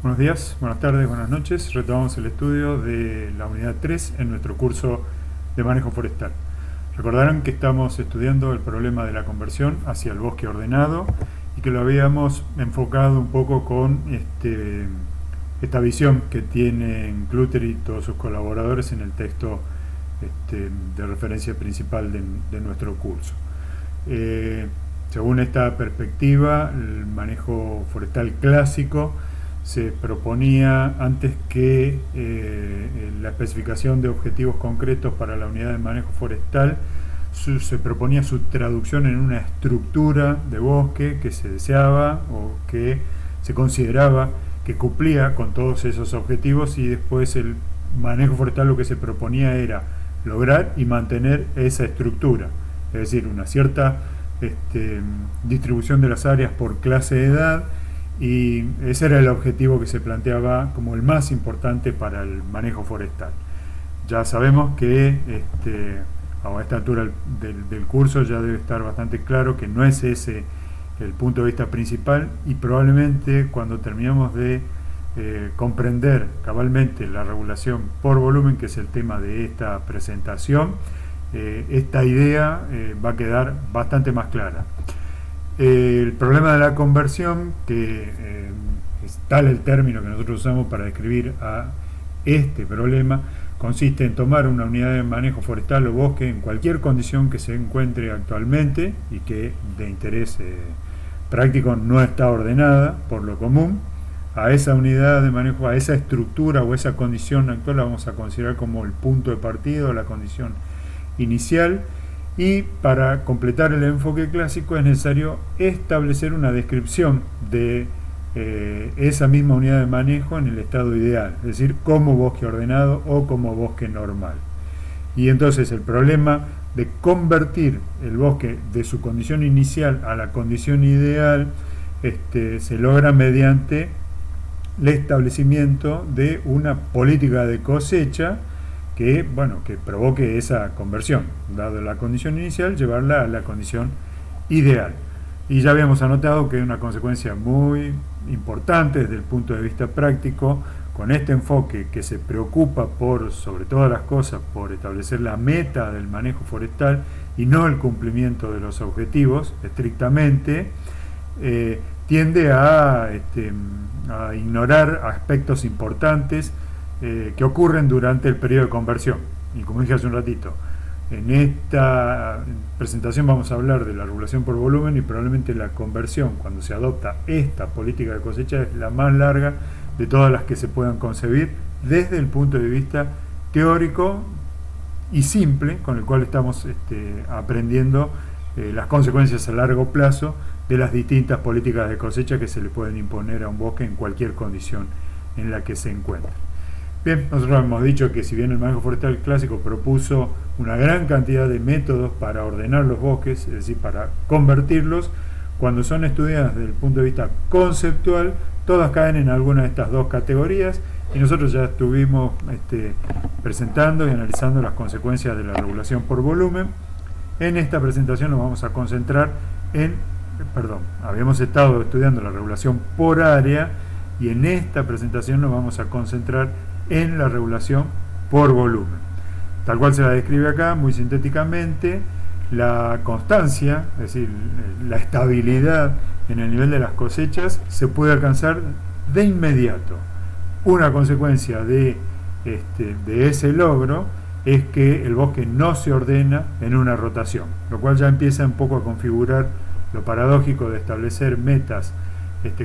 Buenos días, buenas tardes, buenas noches. Retomamos el estudio de la unidad 3 en nuestro curso de manejo forestal. Recordarán que estamos estudiando el problema de la conversión hacia el bosque ordenado y que lo habíamos enfocado un poco con esta visión que tienen Clutter y todos sus colaboradores en el texto de referencia principal de nuestro curso. Según esta perspectiva, el manejo forestal clásico se proponía, antes que la especificación de objetivos concretos para la unidad de manejo forestal, se proponía su traducción en una estructura de bosque que se deseaba o que se consideraba que cumplía con todos esos objetivos, y después el manejo forestal lo que se proponía era lograr y mantener esa estructura, es decir, una cierta distribución de las áreas por clase de edad, y ese era el objetivo que se planteaba como el más importante para el manejo forestal. Ya sabemos que a esta altura del curso ya debe estar bastante claro que no es ese el punto de vista principal, y probablemente cuando terminemos de comprender cabalmente la regulación por volumen, que es el tema de esta presentación, esta idea va a quedar bastante más clara. El problema de la conversión, que es tal el término que nosotros usamos para describir a este problema, consiste en tomar una unidad de manejo forestal o bosque en cualquier condición que se encuentre actualmente y que de interés práctico no está ordenada por lo común. A esa unidad de manejo, a esa estructura o esa condición actual la vamos a considerar como el punto de partida, la condición inicial. Y para completar el enfoque clásico es necesario establecer una descripción de esa misma unidad de manejo en el estado ideal, es decir, como bosque ordenado o como bosque normal. Y entonces el problema de convertir el bosque de su condición inicial a la condición ideal se logra mediante el establecimiento de una política de cosecha que provoque esa conversión, dado la condición inicial, llevarla a la condición ideal. Y ya habíamos anotado que hay una consecuencia muy importante desde el punto de vista práctico, con este enfoque que se preocupa sobre todas las cosas, por establecer la meta del manejo forestal y no el cumplimiento de los objetivos estrictamente, tiende a ignorar aspectos importantes que ocurren durante el periodo de conversión. Y como dije hace un ratito, en esta presentación vamos a hablar de la regulación por volumen, y probablemente la conversión, cuando se adopta esta política de cosecha, es la más larga de todas las que se puedan concebir desde el punto de vista teórico y simple, con el cual estamos aprendiendo las consecuencias a largo plazo de las distintas políticas de cosecha que se le pueden imponer a un bosque en cualquier condición en la que se encuentre. Bien, nosotros hemos dicho que si bien el manejo forestal clásico propuso una gran cantidad de métodos para ordenar los bosques, es decir, para convertirlos, cuando son estudiadas desde el punto de vista conceptual, todas caen en alguna de estas dos categorías, y nosotros ya estuvimos presentando y analizando las consecuencias de la regulación por volumen. En esta presentación nos vamos a concentrar habíamos estado estudiando la regulación por área, y en esta presentación nos vamos a concentrar en la regulación por volumen. Tal cual se la describe acá, muy sintéticamente, la constancia, es decir, la estabilidad en el nivel de las cosechas, se puede alcanzar de inmediato. Una consecuencia de ese logro es que el bosque no se ordena en una rotación, lo cual ya empieza un poco a configurar lo paradójico de establecer metas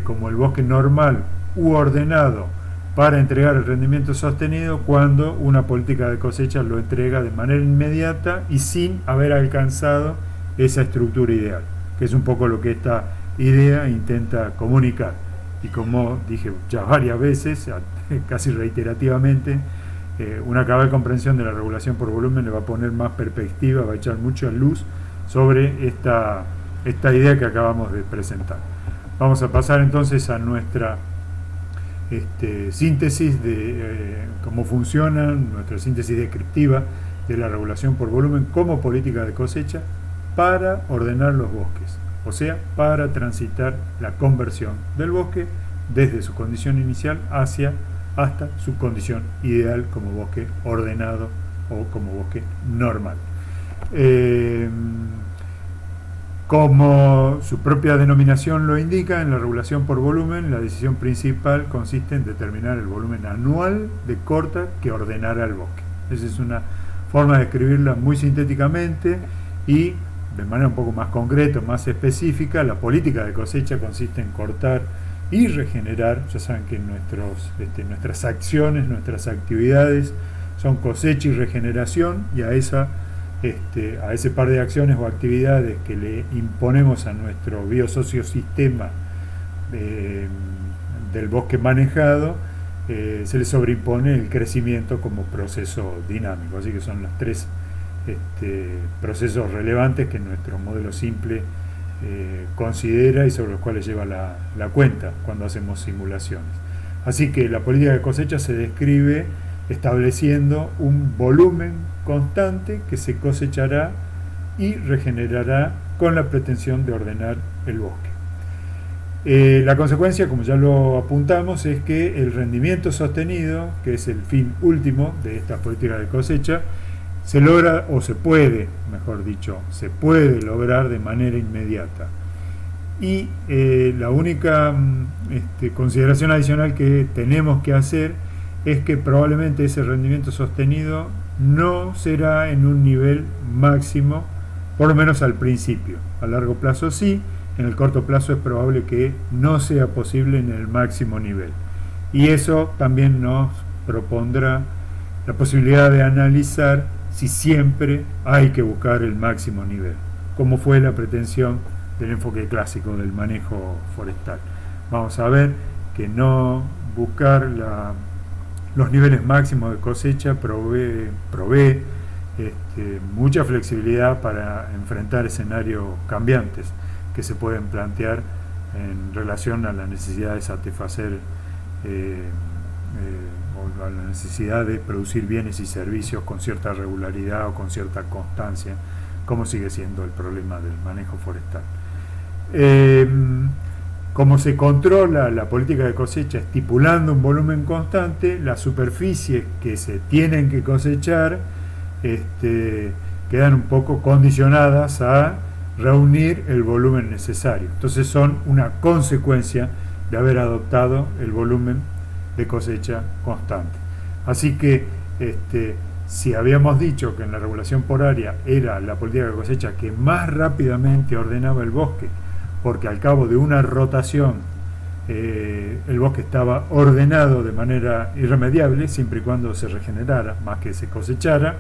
como el bosque normal u ordenado para entregar el rendimiento sostenido, cuando una política de cosecha lo entrega de manera inmediata y sin haber alcanzado esa estructura ideal, que es un poco lo que esta idea intenta comunicar. Y como dije ya varias veces, casi reiterativamente, una cabal comprensión de la regulación por volumen le va a poner más perspectiva, va a echar mucha luz sobre esta idea que acabamos de presentar. Vamos a pasar entonces a nuestra síntesis de cómo funciona, nuestra síntesis descriptiva de la regulación por volumen como política de cosecha para ordenar los bosques, o sea, para transitar la conversión del bosque desde su condición inicial hasta su condición ideal como bosque ordenado o como bosque normal. Como su propia denominación lo indica, en la regulación por volumen, la decisión principal consiste en determinar el volumen anual de corta que ordenará el bosque. Esa es una forma de escribirla muy sintéticamente y de manera un poco más concreta, más específica. La política de cosecha consiste en cortar y regenerar. Ya saben que nuestras acciones, nuestras actividades son cosecha y regeneración, y a ese par de acciones o actividades que le imponemos a nuestro biosociosistema del bosque manejado, se le sobreimpone el crecimiento como proceso dinámico. Así que son los tres procesos relevantes que nuestro modelo simple considera y sobre los cuales lleva la cuenta cuando hacemos simulaciones. Así que la política de cosecha se describe estableciendo un volumen constante que se cosechará y regenerará con la pretensión de ordenar el bosque. La consecuencia, como ya lo apuntamos, es que el rendimiento sostenido, que es el fin último de esta política de cosecha, se logra, o se puede, mejor dicho, se puede lograr de manera inmediata. Y la única consideración adicional que tenemos que hacer es que probablemente ese rendimiento sostenido no será en un nivel máximo, por lo menos al principio. A largo plazo sí, en el corto plazo es probable que no sea posible en el máximo nivel. Y eso también nos propondrá la posibilidad de analizar si siempre hay que buscar el máximo nivel, como fue la pretensión del enfoque clásico del manejo forestal. Vamos a ver que no buscar los niveles máximos de cosecha provee mucha flexibilidad para enfrentar escenarios cambiantes que se pueden plantear en relación a la necesidad de satisfacer o a la necesidad de producir bienes y servicios con cierta regularidad o con cierta constancia, como sigue siendo el problema del manejo forestal. Como se controla la política de cosecha estipulando un volumen constante, las superficies que se tienen que cosechar quedan un poco condicionadas a reunir el volumen necesario. Entonces son una consecuencia de haber adoptado el volumen de cosecha constante. Así que si habíamos dicho que en la regulación por área era la política de cosecha que más rápidamente ordenaba el bosque, porque al cabo de una rotación el bosque estaba ordenado de manera irremediable, siempre y cuando se regenerara más que se cosechara,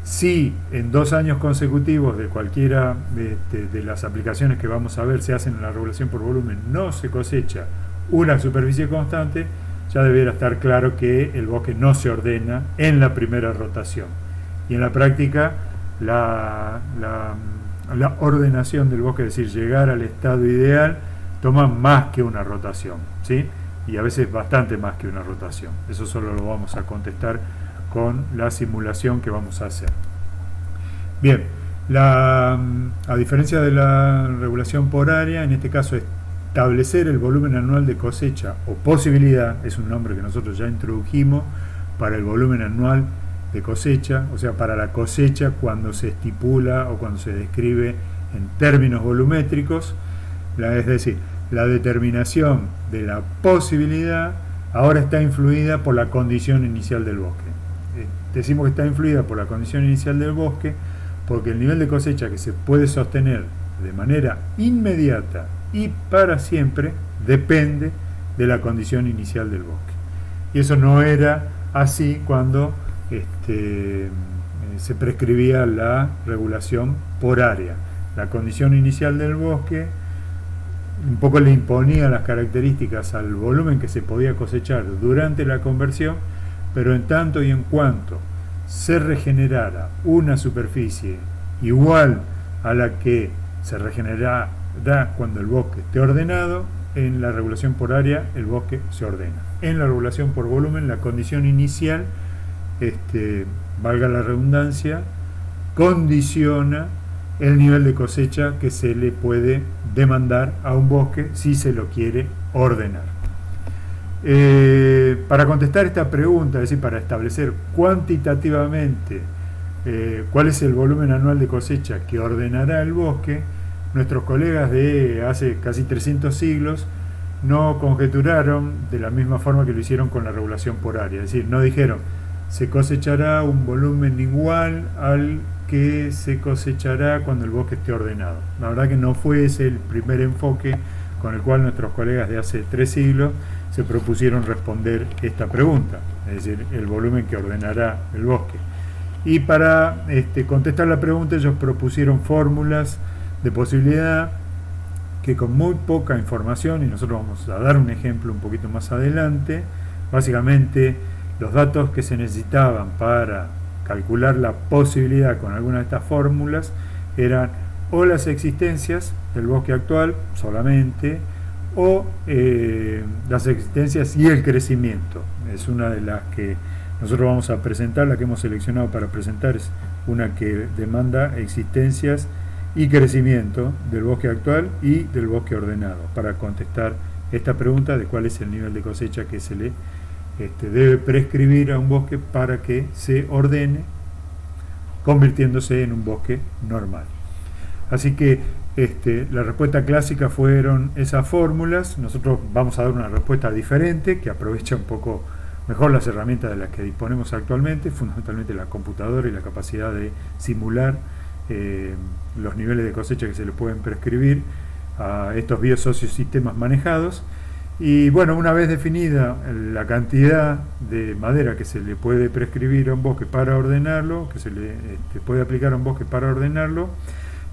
si en 2 años consecutivos de cualquiera de las aplicaciones que vamos a ver se hacen en la regulación por volumen, no se cosecha una superficie constante, ya debiera estar claro que el bosque no se ordena en la primera rotación. Y en la práctica la ordenación del bosque, es decir, llegar al estado ideal, toma más que una rotación, ¿sí? Y a veces bastante más que una rotación. Eso solo lo vamos a contestar con la simulación que vamos a hacer. Bien, a diferencia de la regulación por área, en este caso establecer el volumen anual de cosecha, o posibilidad, es un nombre que nosotros ya introdujimos para el volumen anual de cosecha, o sea, para la cosecha cuando se estipula o cuando se describe en términos volumétricos, es decir, la determinación de la posibilidad ahora está influida por la condición inicial del bosque. Decimos que está influida por la condición inicial del bosque porque el nivel de cosecha que se puede sostener de manera inmediata y para siempre depende de la condición inicial del bosque. Y eso no era así cuando se prescribía la regulación por área. La condición inicial del bosque un poco le imponía las características al volumen que se podía cosechar durante la conversión, pero en tanto y en cuanto se regenerara una superficie igual a la que se regenerará cuando el bosque esté ordenado, en la regulación por área el bosque se ordena. En la regulación por volumen, la condición inicial, valga la redundancia, condiciona el nivel de cosecha que se le puede demandar a un bosque si se lo quiere ordenar. Para contestar esta pregunta, es decir, para establecer cuantitativamente cuál es el volumen anual de cosecha que ordenará el bosque, nuestros colegas de hace casi 300 siglos no conjeturaron de la misma forma que lo hicieron con la regulación por área, es decir, no dijeron se cosechará un volumen igual al que se cosechará cuando el bosque esté ordenado. La verdad que no fue ese el primer enfoque con el cual nuestros colegas de hace 3 siglos se propusieron responder esta pregunta, es decir, el volumen que ordenará el bosque. Y para contestar la pregunta ellos propusieron fórmulas de posibilidad que con muy poca información, y nosotros vamos a dar un ejemplo un poquito más adelante, básicamente los datos que se necesitaban para calcular la posibilidad con alguna de estas fórmulas eran o las existencias del bosque actual solamente, o las existencias y el crecimiento. Es una de las que nosotros vamos a presentar, la que hemos seleccionado para presentar es una que demanda existencias y crecimiento del bosque actual y del bosque ordenado, para contestar esta pregunta de cuál es el nivel de cosecha que se le debe prescribir a un bosque para que se ordene, convirtiéndose en un bosque normal. Así que la respuesta clásica fueron esas fórmulas. Nosotros vamos a dar una respuesta diferente que aprovecha un poco mejor las herramientas de las que disponemos actualmente, fundamentalmente la computadora y la capacidad de simular los niveles de cosecha que se le pueden prescribir a estos biosociosistemas manejados. Y bueno, una vez definida la cantidad de madera que se le puede prescribir a un bosque para ordenarlo, que se le puede aplicar a un bosque para ordenarlo,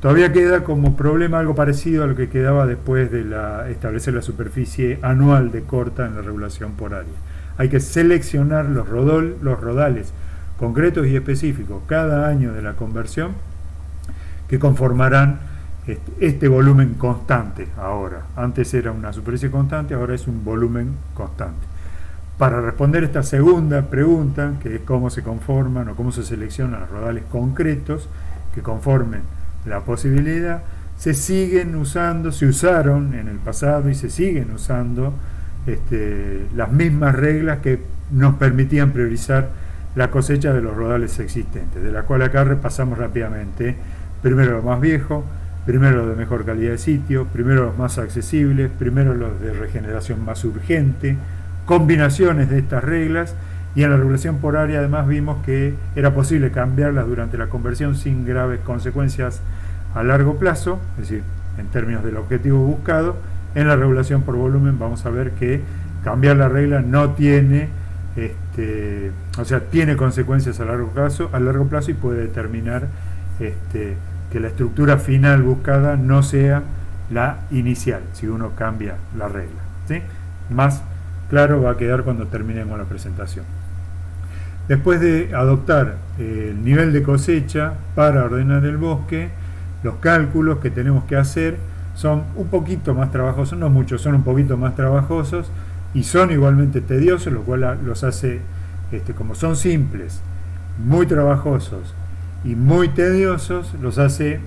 todavía queda como problema algo parecido a lo que quedaba después de establecer la superficie anual de corta en la regulación por área. Hay que seleccionar los rodales concretos y específicos cada año de la conversión que conformarán este volumen constante ahora. Antes era una superficie constante, ahora es un volumen constante. Para responder esta segunda pregunta, que es cómo se conforman o cómo se seleccionan los rodales concretos que conformen la posibilidad, se usaron en el pasado y se siguen usando las mismas reglas que nos permitían priorizar la cosecha de los rodales existentes, de la cual acá repasamos rápidamente. Primero lo más viejo, primero los de mejor calidad de sitio, primero los más accesibles, primero los de regeneración más urgente, combinaciones de estas reglas, y en la regulación por área además vimos que era posible cambiarlas durante la conversión sin graves consecuencias a largo plazo, es decir, en términos del objetivo buscado. En la regulación por volumen vamos a ver que cambiar la regla no tiene, tiene consecuencias a largo plazo y puede determinar que la estructura final buscada no sea la inicial, si uno cambia la regla, ¿sí? Más claro va a quedar cuando terminemos la presentación. Después de adoptar el nivel de cosecha para ordenar el bosque, los cálculos que tenemos que hacer son un poquito más trabajosos, no muchos, son un poquito más trabajosos y son igualmente tediosos, lo cual los hace, como son simples, muy trabajosos y muy tediosos, los hace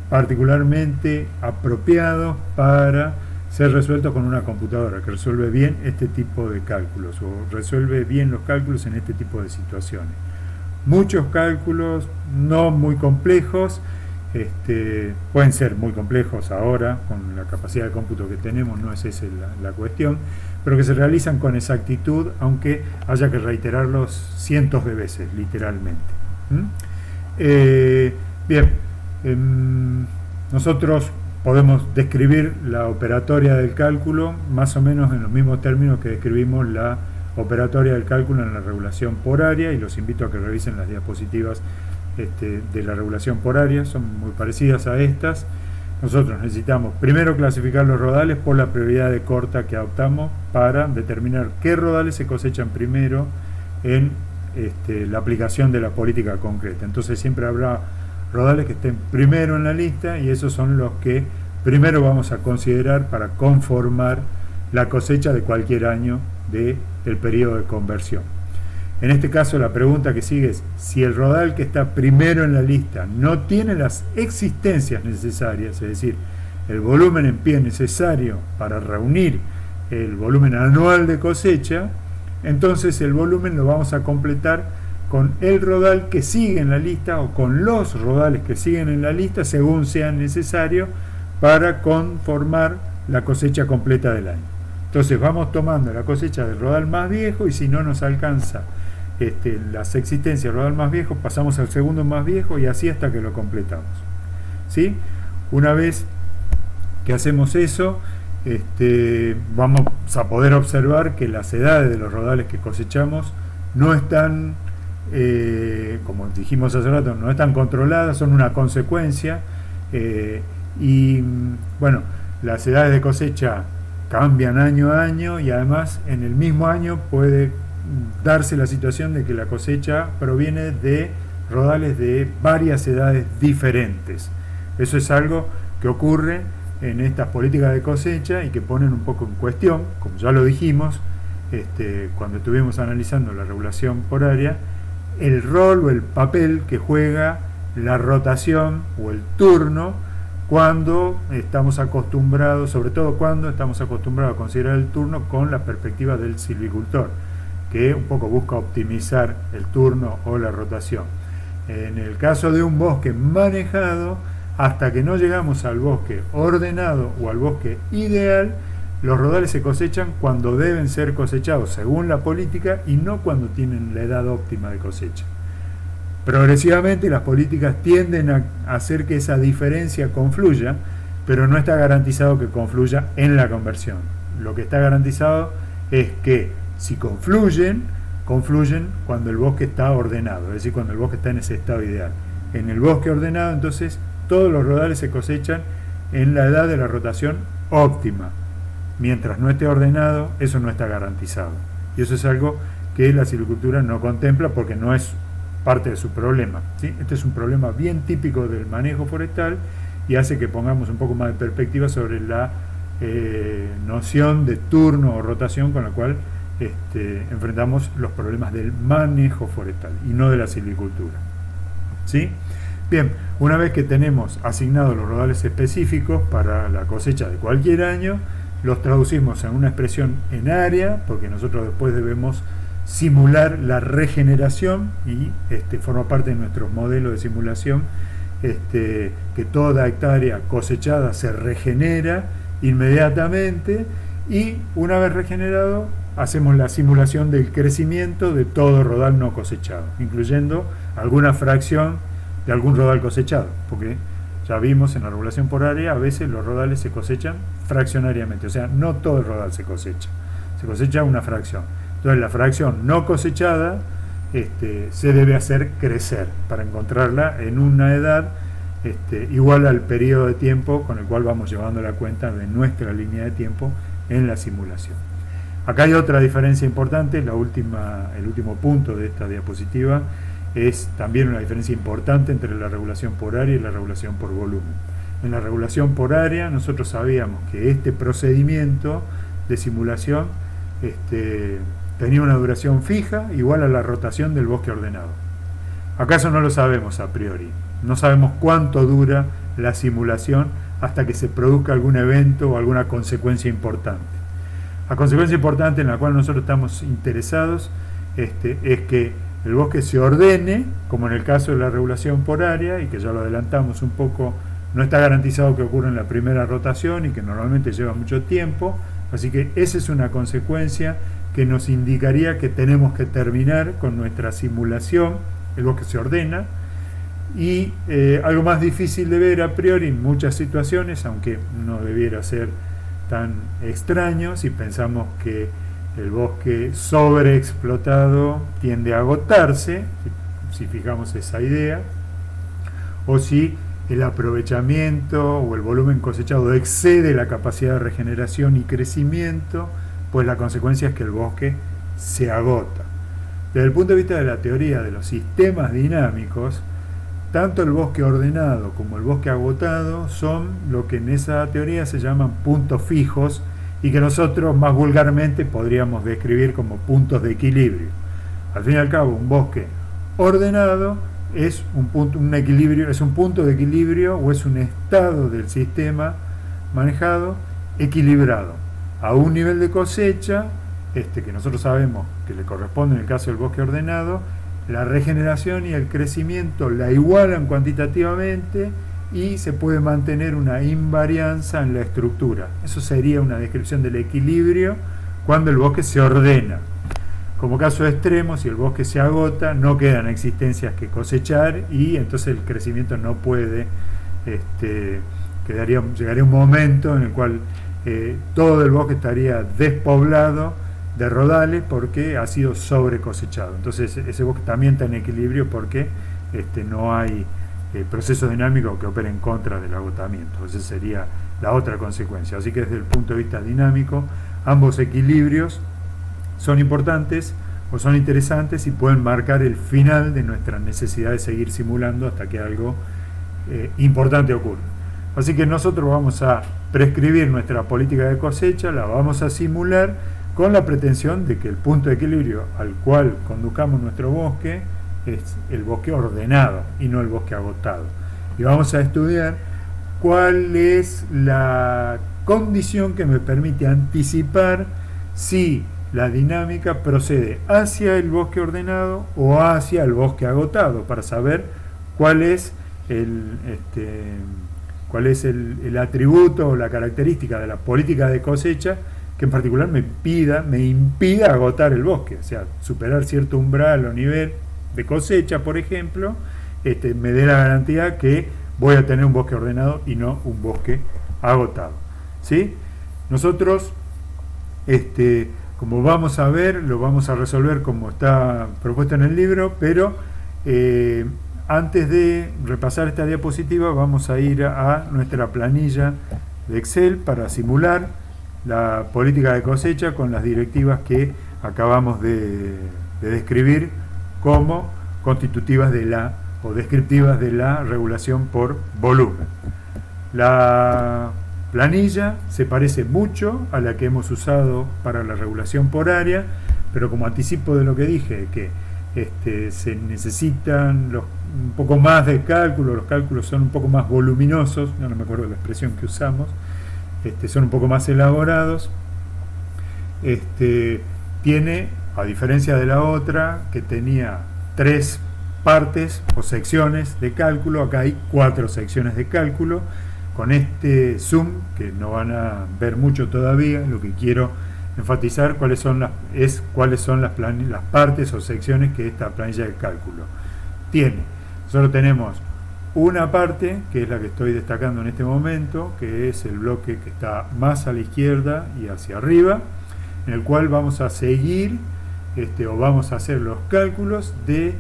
particularmente apropiados para ser resueltos con una computadora que resuelve bien este tipo de cálculos o resuelve bien los cálculos en este tipo de situaciones. Muchos cálculos no muy complejos, pueden ser muy complejos ahora con la capacidad de cómputo que tenemos, no es esa la cuestión, pero que se realizan con exactitud, aunque haya que reiterarlos cientos de veces, literalmente. Nosotros podemos describir la operatoria del cálculo más o menos en los mismos términos que describimos la operatoria del cálculo en la regulación por área, y los invito a que revisen las diapositivas de la regulación por área, son muy parecidas a estas. Nosotros necesitamos primero clasificar los rodales por la prioridad de corta que adoptamos para determinar qué rodales se cosechan primero en la aplicación de la política concreta. Entonces siempre habrá rodales que estén primero en la lista y esos son los que primero vamos a considerar para conformar la cosecha de cualquier año del periodo de conversión. En este caso la pregunta que sigue es, si el rodal que está primero en la lista no tiene las existencias necesarias, es decir, el volumen en pie necesario para reunir el volumen anual de cosecha, entonces el volumen lo vamos a completar con el rodal que sigue en la lista o con los rodales que siguen en la lista según sea necesario para conformar la cosecha completa del año. Entonces vamos tomando la cosecha del rodal más viejo y si no nos alcanza las existencias del rodal más viejo, pasamos al segundo más viejo y así hasta que lo completamos. ¿Sí? Una vez que hacemos eso, vamos a poder observar que las edades de los rodales que cosechamos no están, como dijimos hace rato, no están controladas, son una consecuencia y bueno, las edades de cosecha cambian año a año y además en el mismo año puede darse la situación de que la cosecha proviene de rodales de varias edades diferentes. Eso es algo que ocurre en estas políticas de cosecha y que ponen un poco en cuestión, como ya lo dijimos cuando estuvimos analizando la regulación por área, el rol o el papel que juega la rotación o el turno cuando estamos acostumbrados, sobre todo cuando estamos acostumbrados a considerar el turno con la perspectiva del silvicultor, que un poco busca optimizar el turno o la rotación. En el caso de un bosque manejado, hasta que no llegamos al bosque ordenado o al bosque ideal, los rodales se cosechan cuando deben ser cosechados según la política y no cuando tienen la edad óptima de cosecha. Progresivamente las políticas tienden a hacer que esa diferencia confluya, pero no está garantizado que confluya en la conversión. Lo que está garantizado es que si confluyen cuando el bosque está ordenado, es decir, cuando el bosque está en ese estado ideal. En el bosque ordenado, entonces, todos los rodales se cosechan en la edad de la rotación óptima. Mientras no esté ordenado, eso no está garantizado. Y eso es algo que la silvicultura no contempla porque no es parte de su problema, ¿sí? Este es un problema bien típico del manejo forestal y hace que pongamos un poco más de perspectiva sobre la noción de turno o rotación con la cual enfrentamos los problemas del manejo forestal y no de la silvicultura. ¿Sí? Bien, una vez que tenemos asignados los rodales específicos para la cosecha de cualquier año, los traducimos en una expresión en área, porque nosotros después debemos simular la regeneración y forma parte de nuestro modelo de simulación, que toda hectárea cosechada se regenera inmediatamente y una vez regenerado hacemos la simulación del crecimiento de todo rodal no cosechado, incluyendo alguna fracción de algún rodal cosechado, porque ya vimos en la regulación por área, a veces los rodales se cosechan fraccionariamente, o sea, no todo el rodal se cosecha una fracción. Entonces la fracción no cosechada se debe hacer crecer para encontrarla en una edad igual al periodo de tiempo con el cual vamos llevando la cuenta de nuestra línea de tiempo en la simulación. Acá hay otra diferencia importante, el último punto de esta diapositiva es también una diferencia importante entre la regulación por área y la regulación por volumen. En la regulación por área nosotros sabíamos que este procedimiento de simulación tenía una duración fija igual a la rotación del bosque ordenado. ¿Acaso no lo sabemos a priori? No sabemos cuánto dura la simulación hasta que se produzca algún evento o alguna consecuencia importante. La consecuencia importante en la cual nosotros estamos interesados es que el bosque se ordene, como en el caso de la regulación por área, y que ya lo adelantamos un poco, no está garantizado que ocurra en la primera rotación y que normalmente lleva mucho tiempo, así que esa es una consecuencia que nos indicaría que tenemos que terminar con nuestra simulación, el bosque se ordena, y algo más difícil de ver a priori en muchas situaciones, aunque no debiera ser tan extraño si pensamos que el bosque sobreexplotado tiende a agotarse, si fijamos esa idea, o si el aprovechamiento o el volumen cosechado excede la capacidad de regeneración y crecimiento, pues la consecuencia es que el bosque se agota. Desde el punto de vista de la teoría de los sistemas dinámicos, tanto el bosque ordenado como el bosque agotado son lo que en esa teoría se llaman puntos fijos y que nosotros más vulgarmente podríamos describir como puntos de equilibrio. Al fin y al cabo, un bosque ordenado es un equilibrio, es un punto de equilibrio o es un estado del sistema manejado equilibrado a un nivel de cosecha que nosotros sabemos que le corresponde en el caso del bosque ordenado. La regeneración y el crecimiento la igualan cuantitativamente y se puede mantener una invarianza en la estructura. Eso sería una descripción del equilibrio cuando el bosque se ordena. Como caso extremo, si el bosque se agota, no quedan existencias que cosechar y entonces el crecimiento no puede, llegaría un momento en el cual todo el bosque estaría despoblado de rodales porque ha sido sobre cosechado. Entonces ese bosque también está en equilibrio porque no hay procesos dinámicos que operen en contra del agotamiento. Esa sería la otra consecuencia. Así que desde el punto de vista dinámico, ambos equilibrios son importantes o son interesantes y pueden marcar el final de nuestra necesidad de seguir simulando hasta que algo importante ocurra. Así que nosotros vamos a prescribir nuestra política de cosecha, la vamos a simular con la pretensión de que el punto de equilibrio al cual conduzcamos nuestro bosque es el bosque ordenado y no el bosque agotado. Y vamos a estudiar cuál es la condición que me permite anticipar si la dinámica procede hacia el bosque ordenado o hacia el bosque agotado, para saber cuál es el atributo o la característica de la política de cosecha que en particular me impida agotar el bosque, o sea, superar cierto umbral o nivel de cosecha, por ejemplo, me dé la garantía que voy a tener un bosque ordenado y no un bosque agotado, ¿sí? Nosotros, como vamos a ver, lo vamos a resolver como está propuesto en el libro, pero antes de repasar esta diapositiva vamos a ir a nuestra planilla de Excel para simular la política de cosecha con las directivas que acabamos de describir como constitutivas o descriptivas de la regulación por volumen. La planilla se parece mucho a la que hemos usado para la regulación por área, pero como anticipo de lo que dije, que se necesitan un poco más de cálculo, los cálculos son un poco más voluminosos, no me acuerdo de la expresión que usamos, son un poco más elaborados. Tiene, a diferencia de la otra, que tenía 3 partes o secciones de cálculo, acá hay 4 secciones de cálculo. Con este zoom, que no van a ver mucho todavía, lo que quiero enfatizar cuáles son las partes o secciones que esta planilla de cálculo tiene. Nosotros tenemos una parte, que es la que estoy destacando en este momento, que es el bloque que está más a la izquierda y hacia arriba, en el cual vamos a seguir o vamos a hacer los cálculos de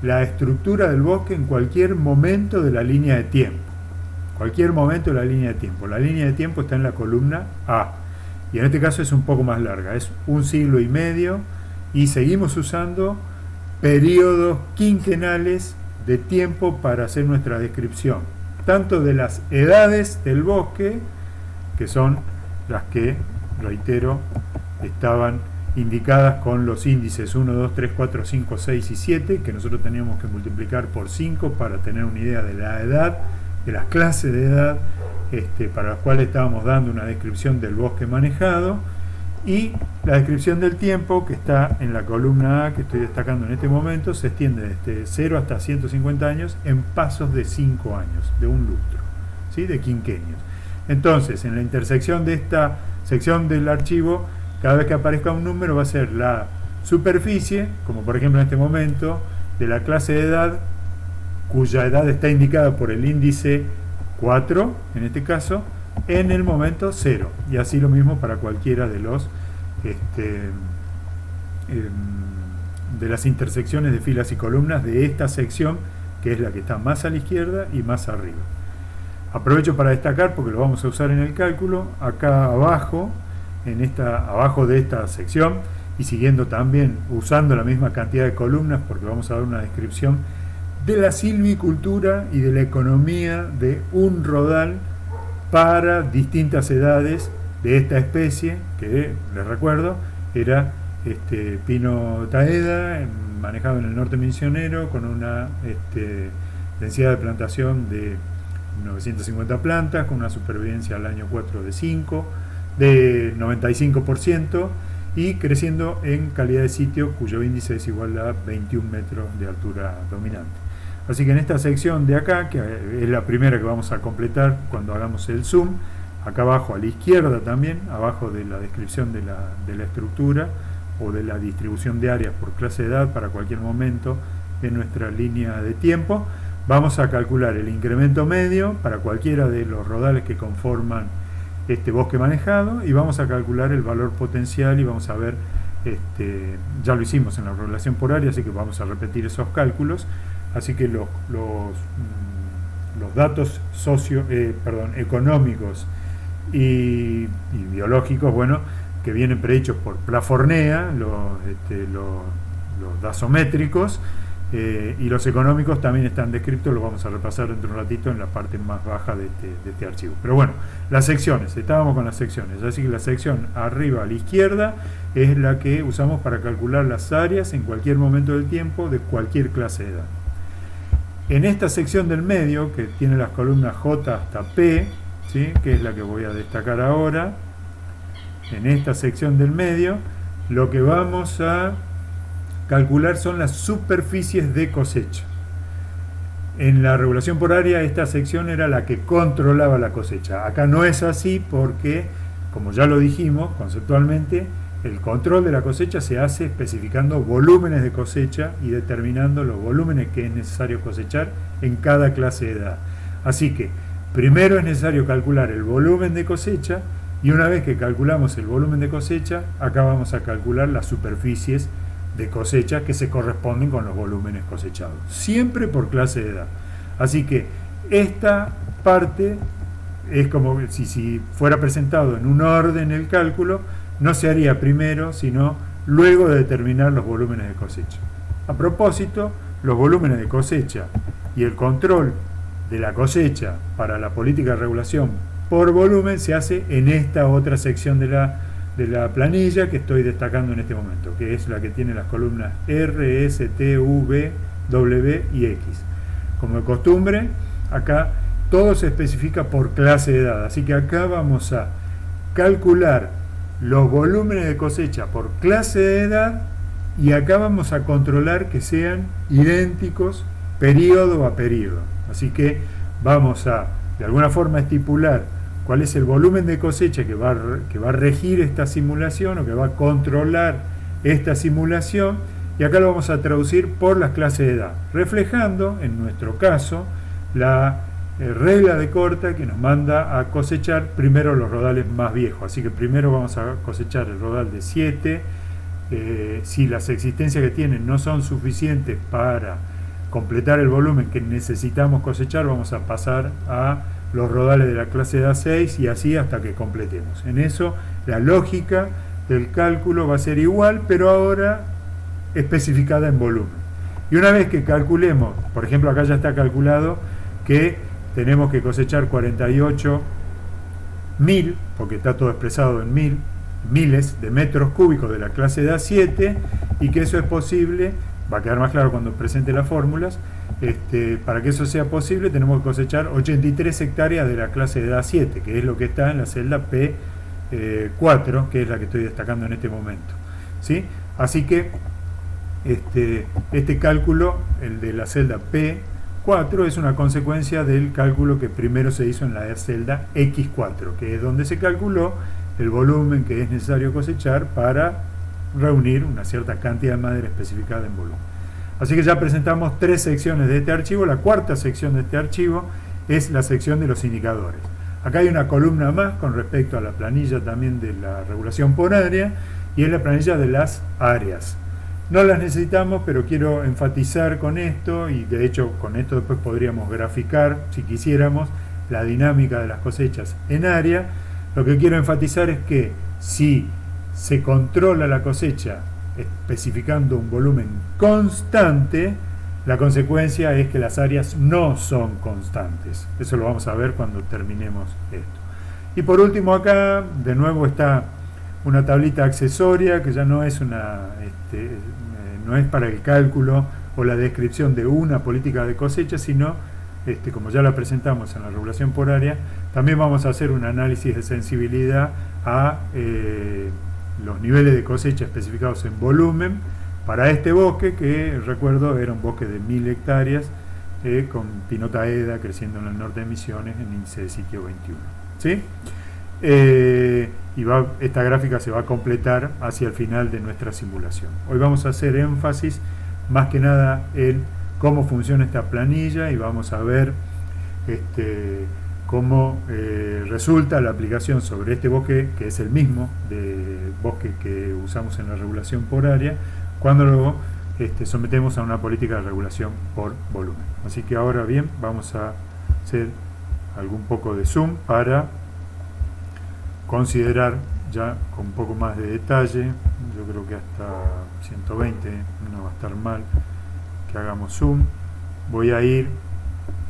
la estructura del bosque en cualquier momento de la línea de tiempo. Cualquier momento de la línea de tiempo. La línea de tiempo está en la columna A. Y en este caso es un poco más larga, es 1 siglo y medio, y seguimos usando periodos quinquenales de tiempo para hacer nuestra descripción, tanto de las edades del bosque, que son las que, reitero, estaban indicadas con los índices 1, 2, 3, 4, 5, 6 y 7, que nosotros teníamos que multiplicar por 5 para tener una idea de la edad, de las clases de edad para las cuales estábamos dando una descripción del bosque manejado, y la descripción del tiempo, que está en la columna A, que estoy destacando en este momento, se extiende desde 0 hasta 150 años en pasos de 5 años, de un lustro, ¿sí? De quinquenios. Entonces, en la intersección de esta sección del archivo, cada vez que aparezca un número va a ser la superficie, como por ejemplo en este momento, de la clase de edad, cuya edad está indicada por el índice 4, en este caso, en el momento 0. Y así lo mismo para cualquiera de los de las intersecciones de filas y columnas de esta sección, que es la que está más a la izquierda y más arriba. Aprovecho para destacar, porque lo vamos a usar en el cálculo, acá abajo, abajo de esta sección, y siguiendo también usando la misma cantidad de columnas, porque vamos a dar una descripción de la silvicultura y de la economía de un rodal para distintas edades de esta especie, que les recuerdo era Pino taeda, manejado en el norte misionero con una densidad de plantación de 950 plantas, con una supervivencia al año 4 de 95%, y creciendo en calidad de sitio, cuyo índice es igual a 21 metros de altura dominante. Así que en esta sección de acá, que es la primera que vamos a completar cuando hagamos el zoom, acá abajo a la izquierda también, abajo de la descripción de la estructura o de la distribución de áreas por clase de edad para cualquier momento en nuestra línea de tiempo, vamos a calcular el incremento medio para cualquiera de los rodales que conforman este bosque manejado, y vamos a calcular el valor potencial, y vamos a ver, ya lo hicimos en la relación por área, así que vamos a repetir esos cálculos. Así que los datos económicos y biológicos, bueno, que vienen prehechos por Plafornea, los dasométricos, y los económicos también están descritos, los vamos a repasar dentro de un ratito en la parte más baja de este archivo. Pero bueno, las secciones, estábamos con las secciones, así que la sección arriba a la izquierda es la que usamos para calcular las áreas en cualquier momento del tiempo de cualquier clase de edad. En esta sección del medio, que tiene las columnas J hasta P, ¿sí?, que es la que voy a destacar ahora, en esta sección del medio, lo que vamos a calcular son las superficies de cosecha. En la regulación por área, esta sección era la que controlaba la cosecha. Acá no es así porque, como ya lo dijimos conceptualmente, el control de la cosecha se hace especificando volúmenes de cosecha y determinando los volúmenes que es necesario cosechar en cada clase de edad. Así que primero es necesario calcular el volumen de cosecha, y una vez que calculamos el volumen de cosecha, acá vamos a calcular las superficies de cosecha que se corresponden con los volúmenes cosechados, siempre por clase de edad. Así que esta parte es como si fuera presentado en un orden el cálculo, no se haría primero, sino luego de determinar los volúmenes de cosecha. A propósito, los volúmenes de cosecha y el control de la cosecha para la política de regulación por volumen se hace en esta otra sección de la planilla que estoy destacando en este momento, que es la que tiene las columnas R, S, T, V, W y X. Como de costumbre, acá todo se especifica por clase de edad, así que acá vamos a calcular los volúmenes de cosecha por clase de edad, y acá vamos a controlar que sean idénticos periodo a periodo. Así que vamos a, de alguna forma, estipular cuál es el volumen de cosecha que va a regir esta simulación o que va a controlar esta simulación, y acá lo vamos a traducir por las clases de edad, reflejando, en nuestro caso, la regla de corta que nos manda a cosechar primero los rodales más viejos. Así que primero vamos a cosechar el rodal de 7. Si las existencias que tienen no son suficientes para completar el volumen que necesitamos cosechar, vamos a pasar a los rodales de la clase de edad 6, y así hasta que completemos. En eso la lógica del cálculo va a ser igual, pero ahora especificada en volumen. Y una vez que calculemos, por ejemplo, acá ya está calculado que tenemos que cosechar 48.000, porque está todo expresado en miles de metros cúbicos de la clase de edad 7, y que eso es posible, va a quedar más claro cuando presente las fórmulas. Para que eso sea posible tenemos que cosechar 83 hectáreas de la clase de edad 7, que es lo que está en la celda P4, que es la que estoy destacando en este momento, ¿sí? Así que este cálculo, el de la celda P4, es una consecuencia del cálculo que primero se hizo en la celda X4, que es donde se calculó el volumen que es necesario cosechar para reunir una cierta cantidad de madera especificada en volumen. Así que ya presentamos 3 secciones de este archivo. La cuarta sección de este archivo es la sección de los indicadores. Acá hay una columna más con respecto a la planilla también de la regulación por área, y es la planilla de las áreas. No las necesitamos, pero quiero enfatizar con esto, y de hecho con esto después podríamos graficar, si quisiéramos, la dinámica de las cosechas en área. Lo que quiero enfatizar es que si se controla la cosecha especificando un volumen constante, la consecuencia es que las áreas no son constantes. Eso lo vamos a ver cuando terminemos esto. Y por último, acá de nuevo está una tablita accesoria que ya no es no es para el cálculo o la descripción de una política de cosecha, sino, como ya la presentamos en la regulación por área, también vamos a hacer un análisis de sensibilidad a los niveles de cosecha especificados en volumen para este bosque, que recuerdo era un bosque de 1000 hectáreas con Pinota Eda creciendo en el norte de Misiones en índice de sitio 21. ¿Sí? Esta gráfica se va a completar hacia el final de nuestra simulación. Hoy vamos a hacer énfasis más que nada en cómo funciona esta planilla y vamos a ver cómo resulta la aplicación sobre este bosque, que es el mismo de bosque que usamos en la regulación por área, cuando lo sometemos a una política de regulación por volumen. Así que ahora bien, vamos a hacer algún poco de zoom para considerar ya con un poco más de detalle. Yo creo que hasta 120 no va a estar mal que hagamos zoom. Voy a ir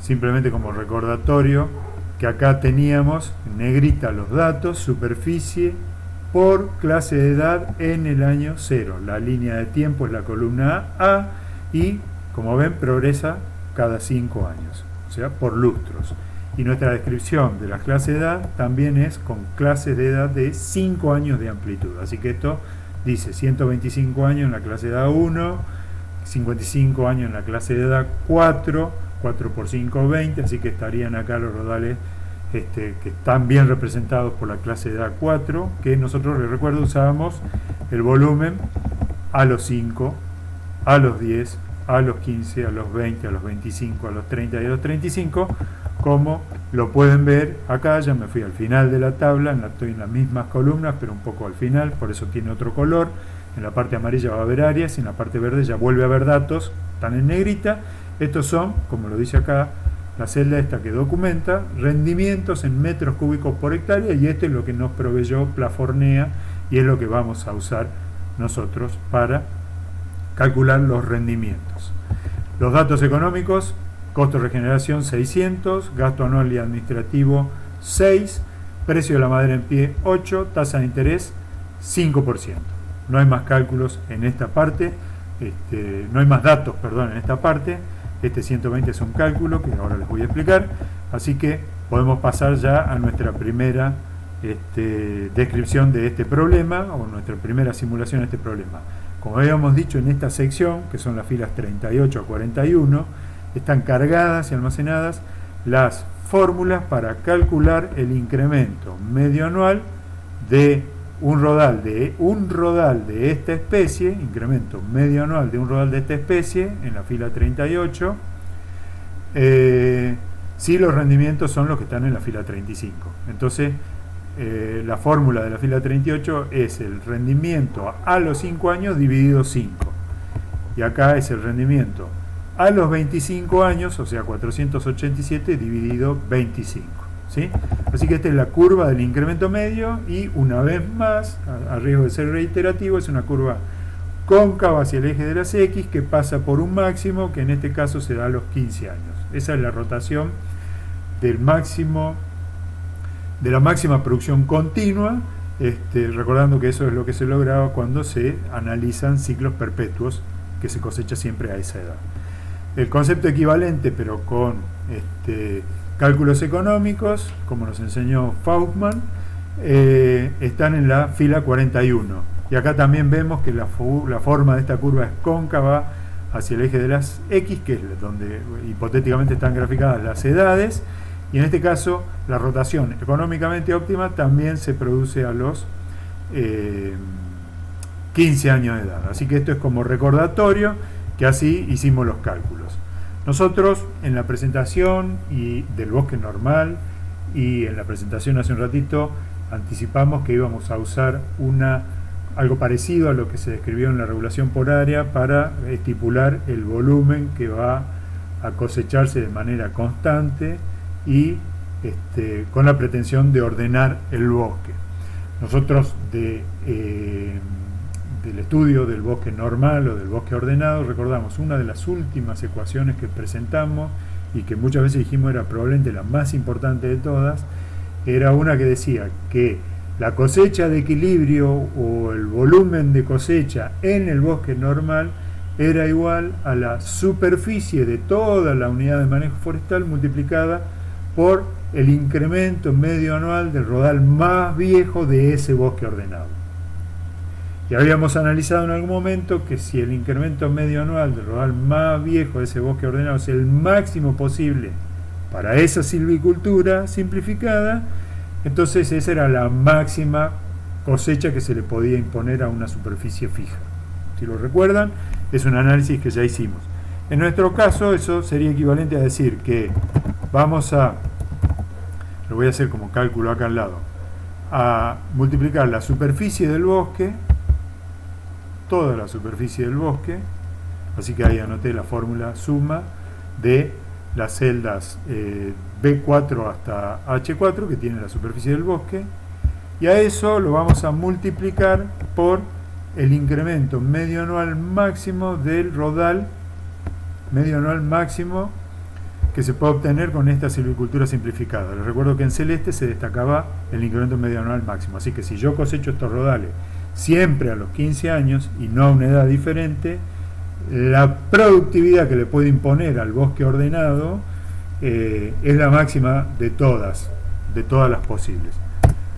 simplemente como recordatorio que acá teníamos en negrita los datos, superficie por clase de edad en el año 0. La línea de tiempo es la columna A y, como ven, progresa cada 5 años, o sea, por lustros. Y nuestra descripción de la clase de edad también es con clases de edad de 5 años de amplitud. Así que esto dice 125 años en la clase de edad 1, 55 años en la clase de edad 4, 4 por 5, 20, así que estarían acá los rodales que están bien representados por la clase de edad 4, que nosotros, les recuerdo, usábamos el volumen a los 5, a los 10, a los 15, a los 20, a los 25, a los 30 y a los 35, como lo pueden ver acá. Ya me fui al final de la tabla, estoy en las mismas columnas, pero un poco al final, por eso tiene otro color. En la parte amarilla va a haber áreas y en la parte verde ya vuelve a haber datos, están en negrita. Estos son, como lo dice acá, la celda esta que documenta rendimientos en metros cúbicos por hectárea, y esto es lo que nos proveyó Plafornea y es lo que vamos a usar nosotros para calcular los rendimientos. Los datos económicos: costo de regeneración 600, gasto anual y administrativo 6, precio de la madera en pie 8, tasa de interés 5%. No hay más cálculos en esta parte, no hay más datos, perdón, en esta parte. Este 120 es un cálculo que ahora les voy a explicar, así que podemos pasar ya a nuestra primera descripción de este problema, o nuestra primera simulación de este problema. Como habíamos dicho en esta sección, que son las filas 38 a 41, están cargadas y almacenadas las fórmulas para calcular el incremento medio anual de un rodal de esta especie, incremento medio anual de un rodal de esta especie en la fila 38, si los rendimientos son los que están en la fila 35. Entonces, la fórmula de la fila 38 es el rendimiento a los 5 años dividido 5. Y acá es el rendimiento a los 25 años, o sea, 487 dividido 25. ¿Sí? Así que esta es la curva del incremento medio, y una vez más, a riesgo de ser reiterativo, es una curva cóncava hacia el eje de las X que pasa por un máximo que en este caso se da a los 15 años. Esa es la rotación del máximo, de la máxima producción continua, recordando que eso es lo que se lograba cuando se analizan ciclos perpetuos que se cosecha siempre a esa edad. El concepto equivalente, pero con cálculos económicos, como nos enseñó Faustman, están en la fila 41. Y acá también vemos que la forma de esta curva es cóncava hacia el eje de las X, que es donde hipotéticamente están graficadas las edades, y en este caso la rotación económicamente óptima también se produce a los 15 años de edad. Así que esto es como recordatorio que así hicimos los cálculos. Nosotros en la presentación del bosque normal y en la presentación hace un ratito anticipamos que íbamos a usar algo parecido a lo que se describió en la regulación por área para estipular el volumen que va a cosecharse de manera constante y con la pretensión de ordenar el bosque. Nosotros del estudio del bosque normal o del bosque ordenado, recordamos una de las últimas ecuaciones que presentamos y que muchas veces dijimos era probablemente la más importante de todas, era una que decía que la cosecha de equilibrio o el volumen de cosecha en el bosque normal era igual a la superficie de toda la unidad de manejo forestal multiplicada por el incremento medio anual del rodal más viejo de ese bosque ordenado. Y habíamos analizado en algún momento que si el incremento medio anual del rodal más viejo de ese bosque ordenado es el máximo posible para esa silvicultura simplificada, entonces esa era la máxima cosecha que se le podía imponer a una superficie fija. Si lo recuerdan, es un análisis que ya hicimos. En nuestro caso, eso sería equivalente a decir que vamos a, lo voy a hacer como cálculo acá al lado, a multiplicar la superficie del bosque, toda la superficie del bosque, así que ahí anoté la fórmula suma de las celdas B4 hasta H4 que tiene la superficie del bosque, y a eso lo vamos a multiplicar por el incremento medio anual máximo del rodal medio anual máximo que se puede obtener con esta silvicultura simplificada. Les recuerdo que en celeste se destacaba el incremento medio anual máximo, así que si yo cosecho estos rodales siempre a los 15 años y no a una edad diferente, la productividad que le puede imponer al bosque ordenado es la máxima de todas las posibles.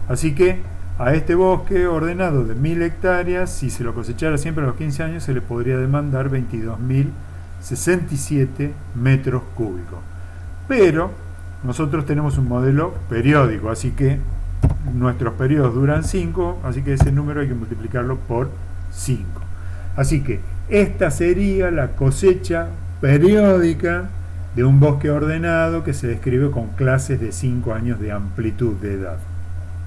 Así que a este bosque ordenado de 1000 hectáreas, si se lo cosechara siempre a los 15 años, se le podría demandar 22.067 metros cúbicos. Pero nosotros tenemos un modelo periódico, así que nuestros periodos duran 5, así que ese número hay que multiplicarlo por 5. Así que esta sería la cosecha periódica de un bosque ordenado que se describe con clases de 5 años de amplitud de edad,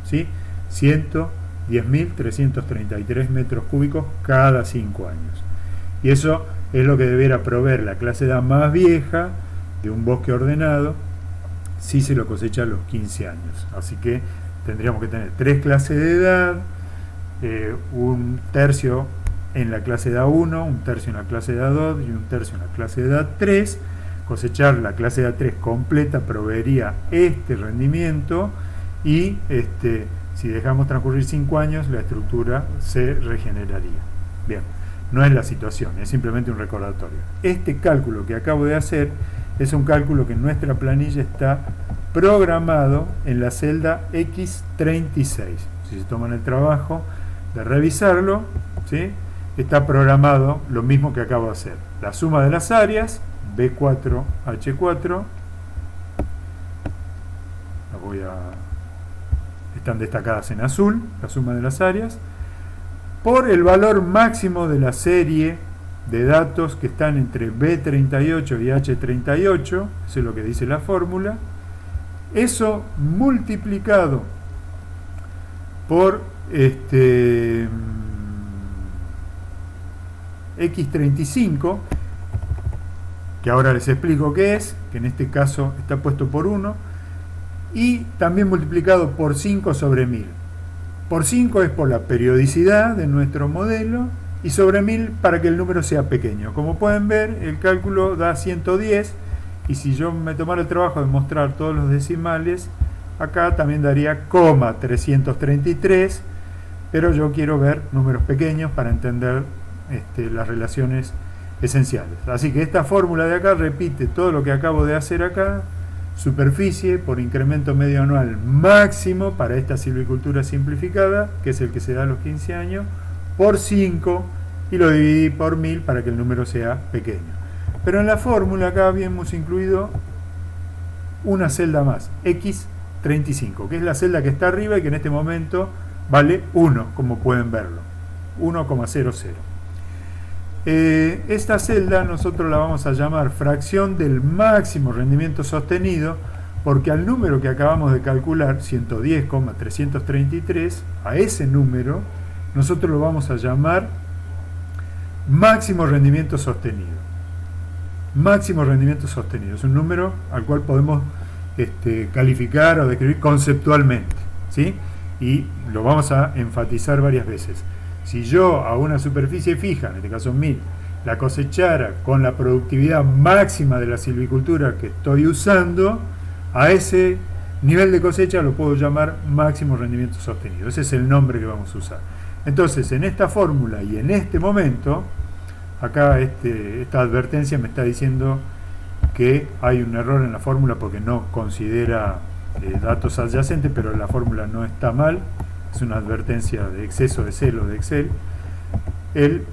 ¿sí? 110.333 metros cúbicos cada 5 años. Y eso es lo que debiera proveer la clase de edad más vieja de un bosque ordenado si se lo cosecha a los 15 años. Así que tendríamos que tener 3 clases de edad, un tercio en la clase de edad 1, un tercio en la clase de edad 2 y un tercio en la clase de edad 3. Cosechar la clase de edad 3 completa proveería este rendimiento y si dejamos transcurrir 5 años la estructura se regeneraría. Bien, no es la situación, es simplemente un recordatorio. Este cálculo que acabo de hacer es un cálculo que en nuestra planilla está programado en la celda X36. Si se toman el trabajo de revisarlo, ¿sí?, está programado lo mismo que acabo de hacer. La suma de las áreas, B4, H4, están destacadas en azul, la suma de las áreas, por el valor máximo de la serie de datos que están entre B38 y H38, eso es lo que dice la fórmula, eso multiplicado por X35, que ahora les explico qué es, que en este caso está puesto por 1, y también multiplicado por 5 sobre 1000. Por 5 es por la periodicidad de nuestro modelo, y sobre 1000 para que el número sea pequeño. Como pueden ver, el cálculo da 110, y si yo me tomara el trabajo de mostrar todos los decimales, acá también daría 333, pero yo quiero ver números pequeños para entender las relaciones esenciales. Así que esta fórmula de acá repite todo lo que acabo de hacer acá: superficie por incremento medio anual máximo para esta silvicultura simplificada, que es el que se da a los 15 años, por 5, y lo dividí por 1000 para que el número sea pequeño. Pero en la fórmula acá habíamos incluido una celda más, X35, que es la celda que está arriba y que en este momento vale 1, como pueden verlo, 1,00. Esta celda nosotros la vamos a llamar fracción del máximo rendimiento sostenido, porque al número que acabamos de calcular, 110,333, a ese número nosotros lo vamos a llamar máximo rendimiento sostenido. Máximo rendimiento sostenido es un número al cual podemos calificar o describir conceptualmente, ¿sí? Y lo vamos a enfatizar varias veces. Si yo a una superficie fija, en este caso 1000, la cosechara con la productividad máxima de la silvicultura que estoy usando, a ese nivel de cosecha lo puedo llamar máximo rendimiento sostenido. Ese es el nombre que vamos a usar. Entonces, en esta fórmula y en este momento, acá esta advertencia me está diciendo que hay un error en la fórmula porque no considera datos adyacentes, pero la fórmula no está mal, es una advertencia de exceso de celo de Excel. El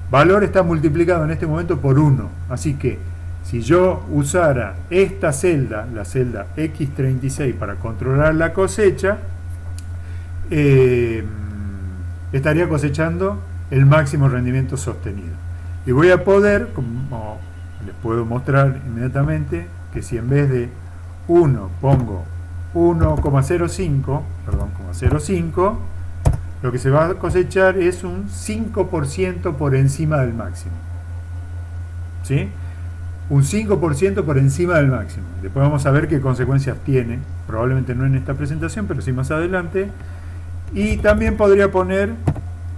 valor está multiplicado en este momento por 1, así que si yo usara esta celda, la celda X36, para controlar la cosecha, estaría cosechando el máximo rendimiento sostenido. Y voy a poder, como les puedo mostrar inmediatamente, que si en vez de 1 pongo 1,05, perdón, 0,05, lo que se va a cosechar es un 5% por encima del máximo. ¿Sí? Un 5% por encima del máximo. Después vamos a ver qué consecuencias tiene, probablemente no en esta presentación, pero sí más adelante. Y también podría poner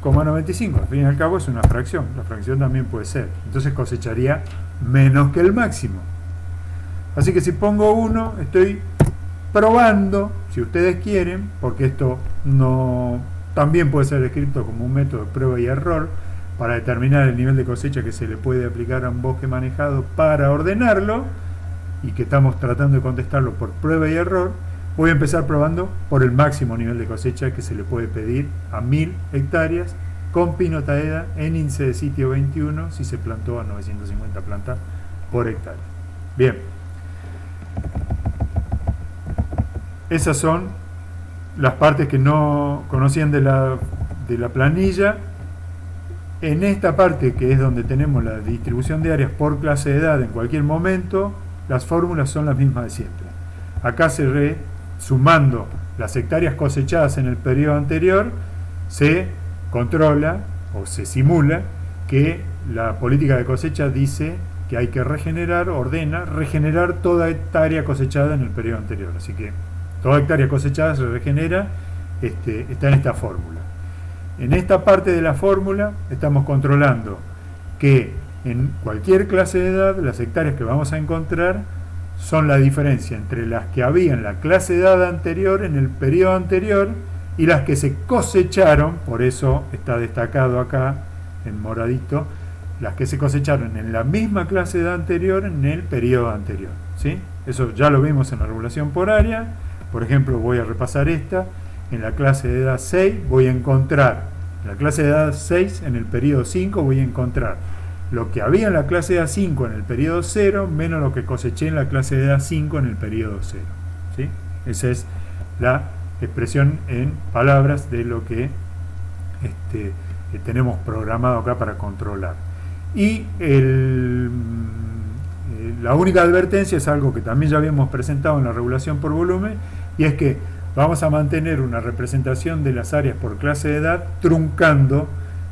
0,95, al fin y al cabo es una fracción, la fracción también puede ser. Entonces cosecharía menos que el máximo. Así que si pongo 1, estoy probando, si ustedes quieren, porque esto no también puede ser descrito como un método de prueba y error, para determinar el nivel de cosecha que se le puede aplicar a un bosque manejado para ordenarlo, y que estamos tratando de contestarlo por prueba y error. Voy a empezar probando por el máximo nivel de cosecha que se le puede pedir a 1000 hectáreas con pino taeda en índice de sitio 21 si se plantó a 950 plantas por hectárea. Bien, esas son las partes que no conocían de la planilla. En esta parte, que es donde tenemos la distribución de áreas por clase de edad en cualquier momento, las fórmulas son las mismas de siempre. Acá sumando las hectáreas cosechadas en el periodo anterior, se controla o se simula que la política de cosecha dice que hay que regenerar toda hectárea cosechada en el periodo anterior. Así que toda hectárea cosechada se regenera, está en esta fórmula. En esta parte de la fórmula estamos controlando que en cualquier clase de edad las hectáreas que vamos a encontrar son la diferencia entre las que había en la clase de edad anterior, en el periodo anterior, y las que se cosecharon, por eso está destacado acá en moradito, las que se cosecharon en la misma clase de edad anterior en el periodo anterior. ¿Sí? Eso ya lo vimos en la regulación por área. Por ejemplo, voy a repasar esta. En la clase de edad 6 voy a encontrar, en la clase de edad 6 en el periodo 5 voy a encontrar lo que había en la clase de edad 5 en el periodo 0 menos lo que coseché en la clase de edad 5 en el periodo 0. ¿Sí? Esa es la expresión en palabras de lo que tenemos programado acá para controlar. Y la única advertencia es algo que también ya habíamos presentado en la regulación por volumen, y es que vamos a mantener una representación de las áreas por clase de edad truncando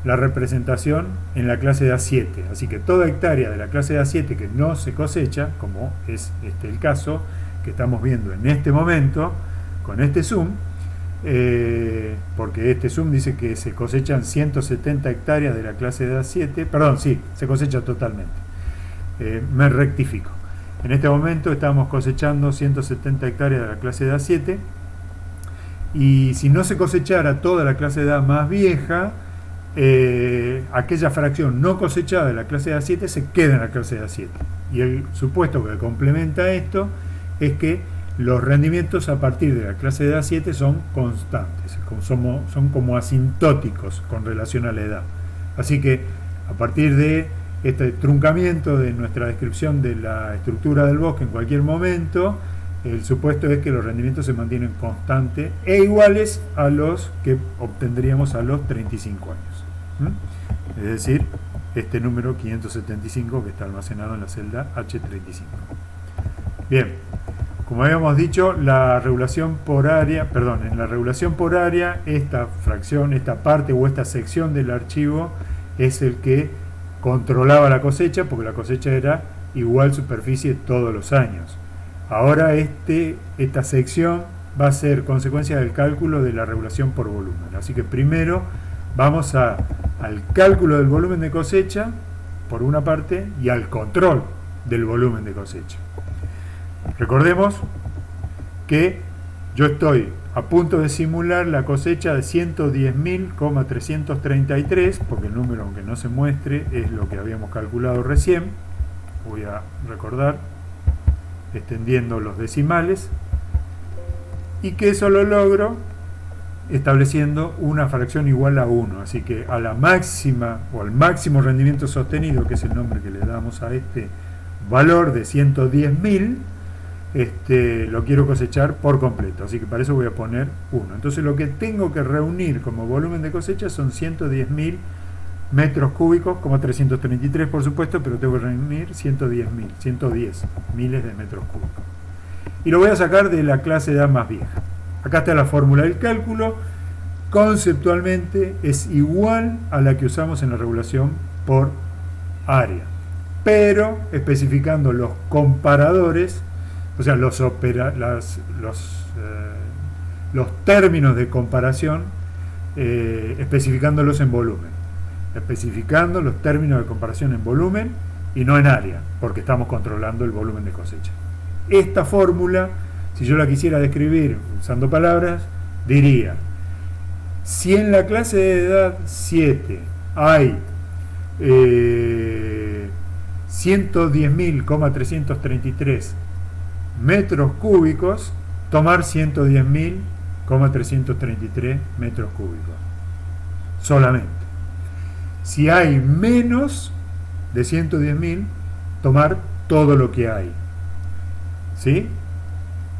la representación en la clase de edad 7. Así que toda hectárea de la clase de edad 7 que no se cosecha, como es el caso que estamos viendo en este momento con este zoom, porque este zoom dice que se cosechan 170 hectáreas de la clase de edad 7, perdón, sí, se cosecha totalmente. Me rectifico. En este momento estamos cosechando 170 hectáreas de la clase de edad 7, y si no se cosechara toda la clase de edad más vieja, aquella fracción no cosechada de la clase de edad 7 se queda en la clase de edad 7. Y el supuesto que complementa esto es que los rendimientos a partir de la clase de edad 7 son constantes, son como asintóticos con relación a la edad. Así que a partir de este truncamiento de nuestra descripción de la estructura del bosque en cualquier momento, el supuesto es que los rendimientos se mantienen constantes e iguales a los que obtendríamos a los 35 años. Es decir, este número 575 que está almacenado en la celda H35. Bien, como habíamos dicho, la regulación por área, en la regulación por área, esta fracción, esta parte o esta sección del archivo es el que controlaba la cosecha, porque la cosecha era igual superficie todos los años. Ahora esta sección va a ser consecuencia del cálculo de la regulación por volumen. Así que primero vamos al cálculo del volumen de cosecha, por una parte, y al control del volumen de cosecha. Recordemos que yo estoy a punto de simular la cosecha de 110.333, porque el número, aunque no se muestre, es lo que habíamos calculado recién. Voy a recordar, extendiendo los decimales, y que eso lo logro estableciendo una fracción igual a 1. Así que a la máxima o al máximo rendimiento sostenido, que es el nombre que le damos a este valor de 110.000, lo quiero cosechar por completo, así que para eso voy a poner 1. Entonces lo que tengo que reunir como volumen de cosecha son 110.000 metros cúbicos, como 333 por supuesto, pero tengo que reunir 110 miles de metros cúbicos. Y lo voy a sacar de la clase de A más vieja. Acá está la fórmula del cálculo. Conceptualmente es igual a la que usamos en la regulación por área, pero especificando los comparadores, o sea, los términos de comparación, especificándolos en volumen. Especificando los términos de comparación en volumen y no en área, porque estamos controlando el volumen de cosecha. Esta fórmula, si yo la quisiera describir usando palabras, diría: si en la clase de edad 7 hay 110.333 metros cúbicos, tomar 110.333 metros cúbicos solamente. Si hay menos de 110.000, tomar todo lo que hay. ¿Sí?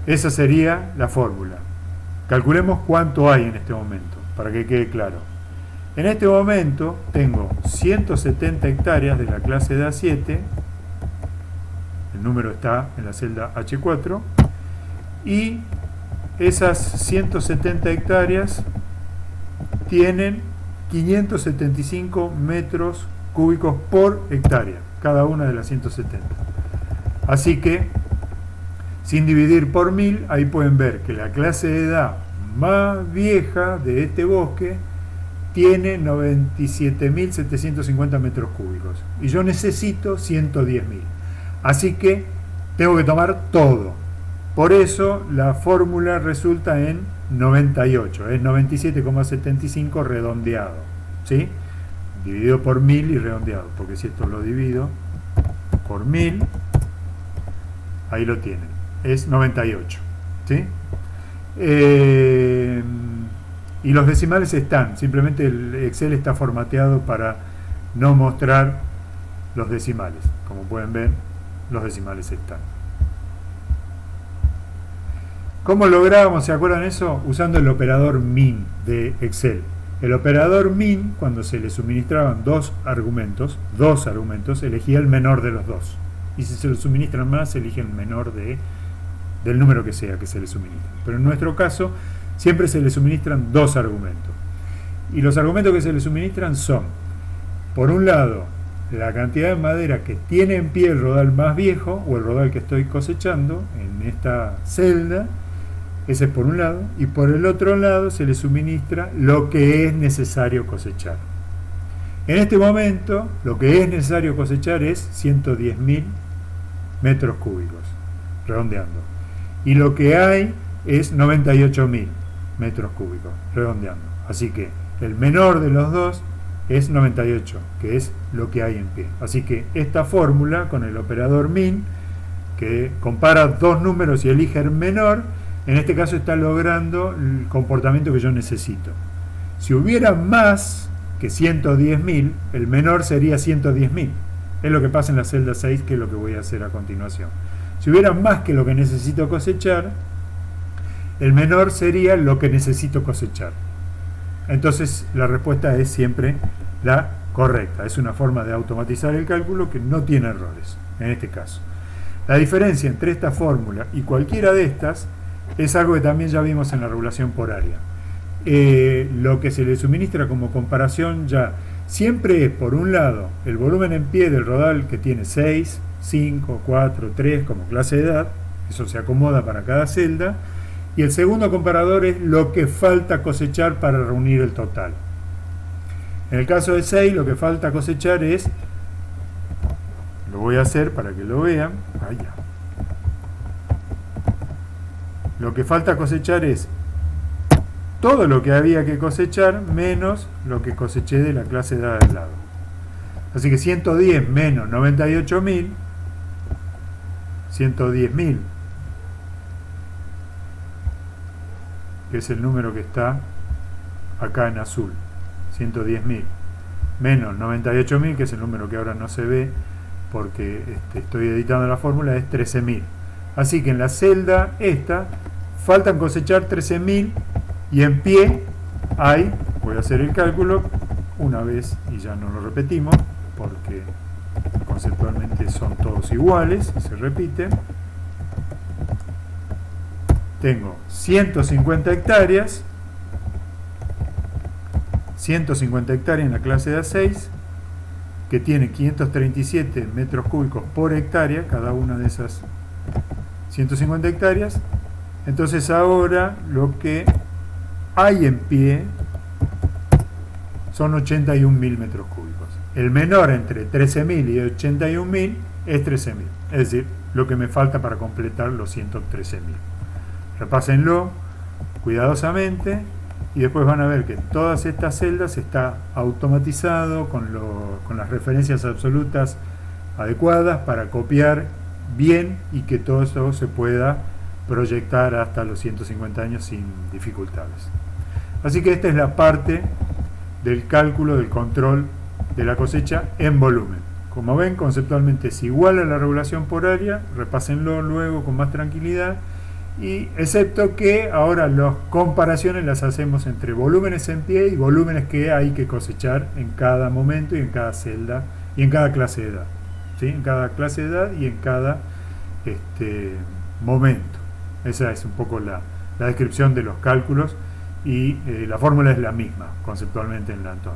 Esa sería la fórmula. Calculemos cuánto hay en este momento, para que quede claro. En este momento tengo 170 hectáreas de la clase de A7, el número está en la celda H4, y esas 170 hectáreas tienen 575 metros cúbicos por hectárea, cada una de las 170. Así que, sin dividir por 1000, ahí pueden ver que la clase de edad más vieja de este bosque tiene 97.750 metros cúbicos. Y yo necesito 110.000. Así que tengo que tomar todo. Por eso la fórmula resulta en 98. Es 97,75 redondeado. ¿Sí? Dividido por 1000 y redondeado. Porque si esto lo divido por 1000, ahí lo tienen. Es 98. ¿Sí? Y los decimales están. Simplemente el Excel está formateado para no mostrar los decimales. Como pueden ver, los decimales están. ¿Cómo lográbamos, se acuerdan eso? Usando el operador min de Excel. El operador min, cuando se le suministraban dos argumentos, elegía el menor de los dos. Y si se le suministran más, elige el menor del número que sea que se le suministre. Pero en nuestro caso, siempre se le suministran dos argumentos. Y los argumentos que se le suministran son, por un lado, la cantidad de madera que tiene en pie el rodal más viejo, o el rodal que estoy cosechando en esta celda. Ese es por un lado, y por el otro lado se le suministra lo que es necesario cosechar. En este momento, lo que es necesario cosechar es 110.000 metros cúbicos, redondeando. Y lo que hay es 98.000 metros cúbicos, redondeando. Así que el menor de los dos es 98, que es lo que hay en pie. Así que esta fórmula, con el operador min, que compara dos números y elige el menor, en este caso está logrando el comportamiento que yo necesito. Si hubiera más que 110.000, el menor sería 110.000. Es lo que pasa en la celda 6, que es lo que voy a hacer a continuación. Si hubiera más que lo que necesito cosechar, el menor sería lo que necesito cosechar. Entonces la respuesta es siempre la correcta. Es una forma de automatizar el cálculo que no tiene errores, en este caso. La diferencia entre esta fórmula y cualquiera de estas es algo que también ya vimos en la regulación por área. Lo que se le suministra como comparación ya siempre es, por un lado, el volumen en pie del rodal que tiene 6, 5, 4, 3 como clase de edad, eso se acomoda para cada celda, y el segundo comparador es lo que falta cosechar para reunir el total. En el caso de 6, lo que falta cosechar es, lo voy a hacer para que lo vean, allá. lo que falta cosechar es todo lo que había que cosechar menos lo que coseché de la clase de al lado. Así que 110 menos 98.000, 110.000, que es el número que está acá en azul, 110.000, menos 98.000, que es el número que ahora no se ve porque estoy editando la fórmula, es 13.000. Así que en la celda esta faltan cosechar 13.000 y en pie hay, voy a hacer el cálculo una vez y ya no lo repetimos porque conceptualmente son todos iguales, se repiten. Tengo 150 hectáreas, 150 hectáreas en la clase de A6, que tiene 537 metros cúbicos por hectárea, cada una de esas 150 hectáreas. Entonces ahora lo que hay en pie son 81.000 metros cúbicos. El menor entre 13.000 y 81.000 es 13.000, es decir, lo que me falta para completar los 113.000. Repásenlo cuidadosamente y después van a ver que en todas estas celdas está automatizado con las referencias absolutas adecuadas para copiar bien y que todo eso se pueda proyectar hasta los 150 años sin dificultades. Así que esta es la parte del cálculo del control de la cosecha en volumen. Como ven, conceptualmente es igual a la regulación por área, repásenlo luego con más tranquilidad, y excepto que ahora las comparaciones las hacemos entre volúmenes en pie y volúmenes que hay que cosechar en cada momento y en cada celda y en cada clase de edad, ¿sí? En cada clase de edad y en cada momento. Esa es un poco la descripción de los cálculos y la fórmula es la misma conceptualmente en la Lantón.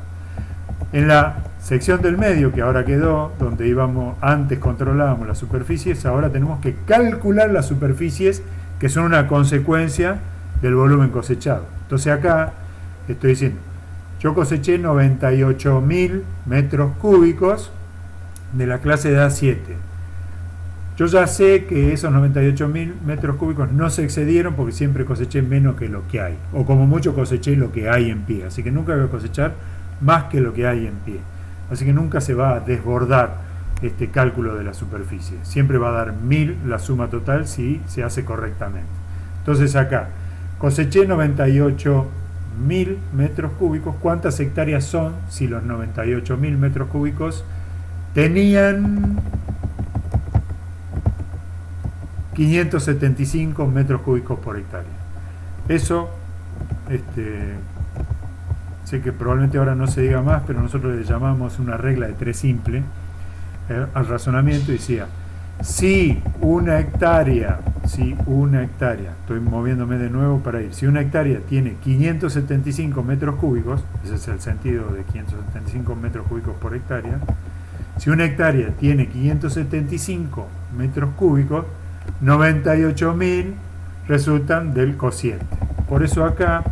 En la sección del medio, que ahora quedó, donde íbamos, antes controlábamos las superficies, ahora tenemos que calcular las superficies que son una consecuencia del volumen cosechado. Entonces acá estoy diciendo, yo coseché 98.000 metros cúbicos de la clase de A7. Yo ya sé que esos 98.000 metros cúbicos no se excedieron porque siempre coseché menos que lo que hay, o como mucho coseché lo que hay en pie, así que nunca voy a cosechar más que lo que hay en pie. Así que nunca se va a desbordar este cálculo de la superficie. Siempre va a dar 1000 la suma total si se hace correctamente. Entonces acá, coseché 98.000 metros cúbicos. ¿Cuántas hectáreas son si los 98.000 metros cúbicos tenían 575 metros cúbicos por hectárea? Eso, sé que probablemente ahora no se diga más, pero nosotros le llamamos una regla de 3 simple al razonamiento. Decía, si una hectárea, estoy moviéndome de nuevo para ir, si una hectárea tiene 575 metros cúbicos, ese es el sentido de 575 metros cúbicos por hectárea, si una hectárea tiene 575 metros cúbicos, 98.000 resultan del cociente. Por eso acá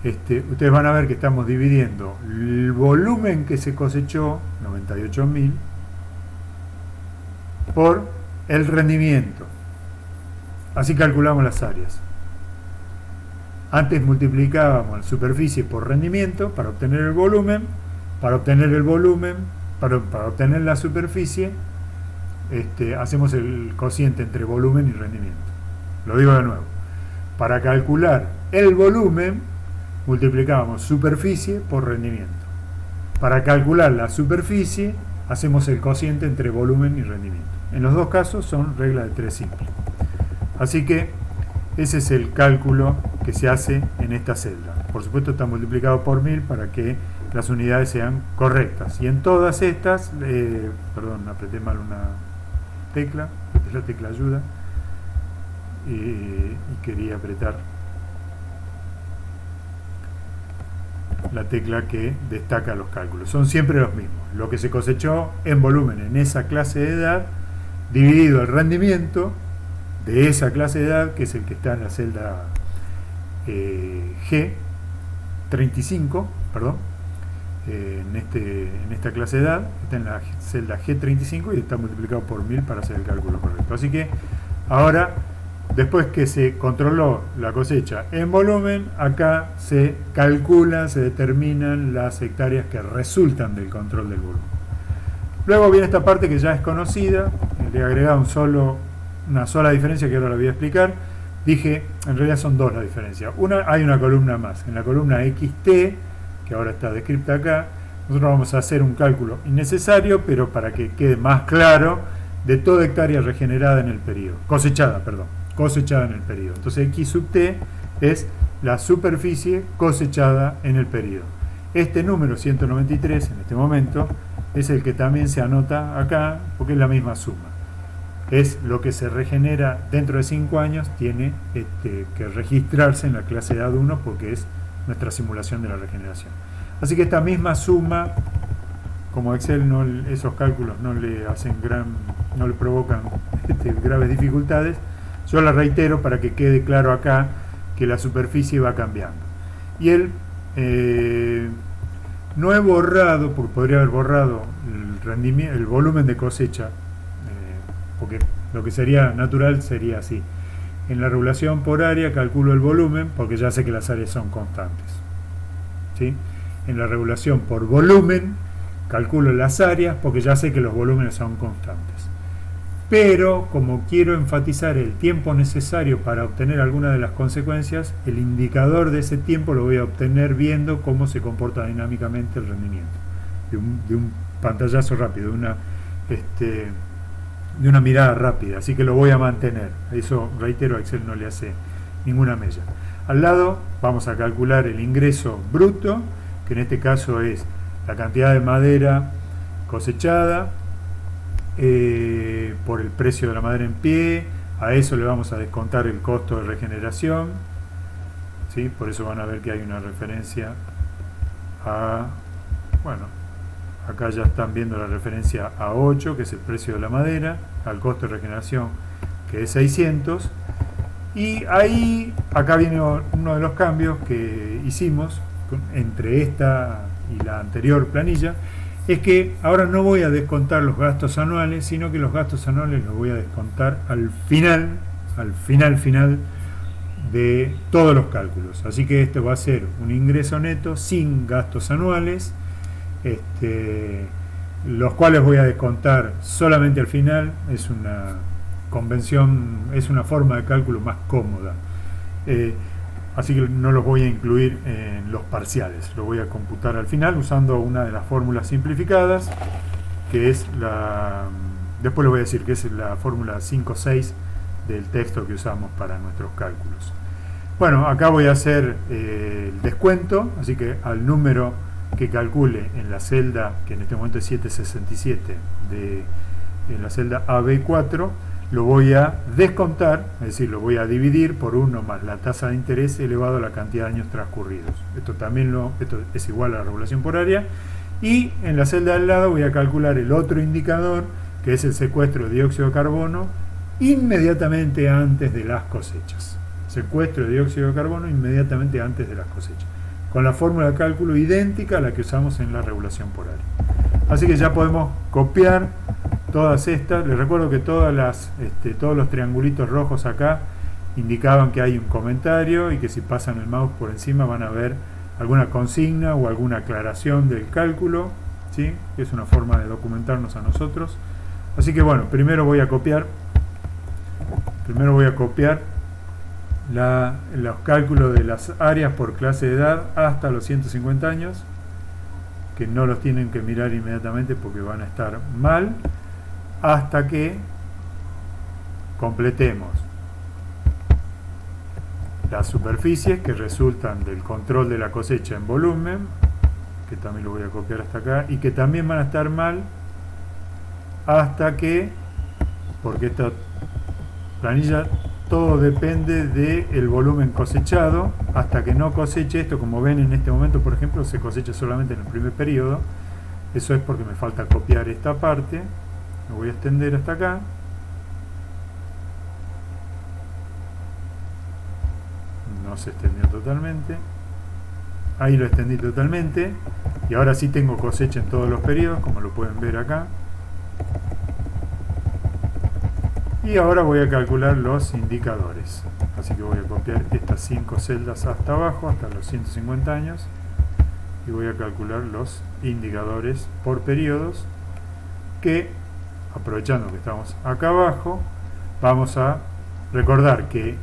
ustedes van a ver que estamos dividiendo el volumen que se cosechó, 98.000, por el rendimiento. Así calculamos las áreas. Antes multiplicábamos la superficie por rendimiento para obtener el volumen. Para obtener el volumen, para obtener la superficie, hacemos el cociente entre volumen y rendimiento. Lo digo de nuevo. Para calcular el volumen, multiplicábamos superficie por rendimiento. Para calcular la superficie, hacemos el cociente entre volumen y rendimiento. En los dos casos son reglas de 3 simples. Así que ese es el cálculo que se hace en esta celda. Por supuesto está multiplicado por 1000 para que las unidades sean correctas. Y en todas estas, perdón, apreté mal una tecla, apreté la tecla ayuda y quería apretar la tecla que destaca los cálculos. Son siempre los mismos. Lo que se cosechó en volumen en esa clase de edad, dividido el rendimiento de esa clase de edad, que es el que está en la celda G35, perdón, en esta clase de edad, está en la celda G35 y está multiplicado por 1000 para hacer el cálculo correcto. Así que ahora Después que se controló la cosecha en volumen, acá se calcula, se determinan las hectáreas que resultan del control del volumen. Luego viene esta parte que ya es conocida, le he agregado una sola diferencia que ahora la voy a explicar. Dije, en realidad son dos las diferencias. Hay una columna más. En la columna XT, que ahora está descrita acá, nosotros vamos a hacer un cálculo innecesario, pero para que quede más claro, de toda hectárea regenerada en el periodo. Cosechada en el periodo. Entonces X sub T es la superficie cosechada en el periodo. Este número 193 en este momento es el que también se anota acá porque es la misma suma. Es lo que se regenera dentro de 5 años, tiene que registrarse en la clase de edad 1 porque es nuestra simulación de la regeneración. Así que esta misma suma, como Excel esos cálculos no le provocan graves dificultades, yo la reitero para que quede claro acá que la superficie va cambiando. Y no he borrado, porque podría haber borrado el volumen de cosecha, porque lo que sería natural sería así. En la regulación por área calculo el volumen, porque ya sé que las áreas son constantes. ¿Sí? En la regulación por volumen calculo las áreas, porque ya sé que los volúmenes son constantes. Pero como quiero enfatizar el tiempo necesario para obtener alguna de las consecuencias, el indicador de ese tiempo lo voy a obtener viendo cómo se comporta dinámicamente el rendimiento. De un pantallazo rápido, de una mirada rápida. Así que lo voy a mantener. Eso, reitero, a Excel no le hace ninguna mella. Al lado vamos a calcular el ingreso bruto, que en este caso es la cantidad de madera cosechada por el precio de la madera en pie. A eso le vamos a descontar el costo de regeneración, ¿sí? Por eso van a ver que hay una referencia a, bueno, acá ya están viendo la referencia a 8, que es el precio de la madera, al costo de regeneración, que es 600. Y ahí, acá viene uno de los cambios que hicimos entre esta y la anterior planilla, es que ahora no voy a descontar los gastos anuales, sino que los gastos anuales los voy a descontar al final de todos los cálculos. Así que esto va a ser un ingreso neto sin gastos anuales, los cuales voy a descontar solamente al final. Es una convención, es una forma de cálculo más cómoda. Así que no los voy a incluir en los parciales, lo voy a computar al final usando una de las fórmulas simplificadas, que es después les voy a decir que es la fórmula 5.6 del texto que usamos para nuestros cálculos. Bueno, acá voy a hacer el descuento, así que al número que calcule en la celda, que en este momento es 767, en la celda AB4, lo voy a descontar, es decir, lo voy a dividir por 1 más la tasa de interés elevado a la cantidad de años transcurridos. Esto es igual a la regulación por área. Y en la celda al lado voy a calcular el otro indicador, que es el secuestro de dióxido de carbono, inmediatamente antes de las cosechas. Secuestro de dióxido de carbono inmediatamente antes de las cosechas, con la fórmula de cálculo idéntica a la que usamos en la regulación por área. Así que ya podemos copiar todas estas. Les recuerdo que todos los triangulitos rojos acá indicaban que hay un comentario y que si pasan el mouse por encima van a ver alguna consigna o alguna aclaración del cálculo, ¿sí? Que es una forma de documentarnos a nosotros. Así que bueno, primero voy a copiar los cálculos de las áreas por clase de edad hasta los 150 años, que no los tienen que mirar inmediatamente porque van a estar mal, hasta que completemos las superficies que resultan del control de la cosecha en volumen, que también lo voy a copiar hasta acá, y que también van a estar mal hasta que, porque esta planilla todo depende del volumen cosechado, hasta que no coseche esto. Como ven en este momento, por ejemplo, se cosecha solamente en el primer periodo. Eso es porque me falta copiar esta parte. Lo voy a extender hasta acá. No se extendió totalmente. Ahí lo extendí totalmente. Y ahora sí tengo cosecha en todos los periodos, como lo pueden ver acá. Y ahora voy a calcular los indicadores. Así que voy a copiar estas 5 celdas hasta abajo, hasta los 150 años. Y voy a calcular los indicadores por periodos que, aprovechando que estamos acá abajo, vamos a recordar que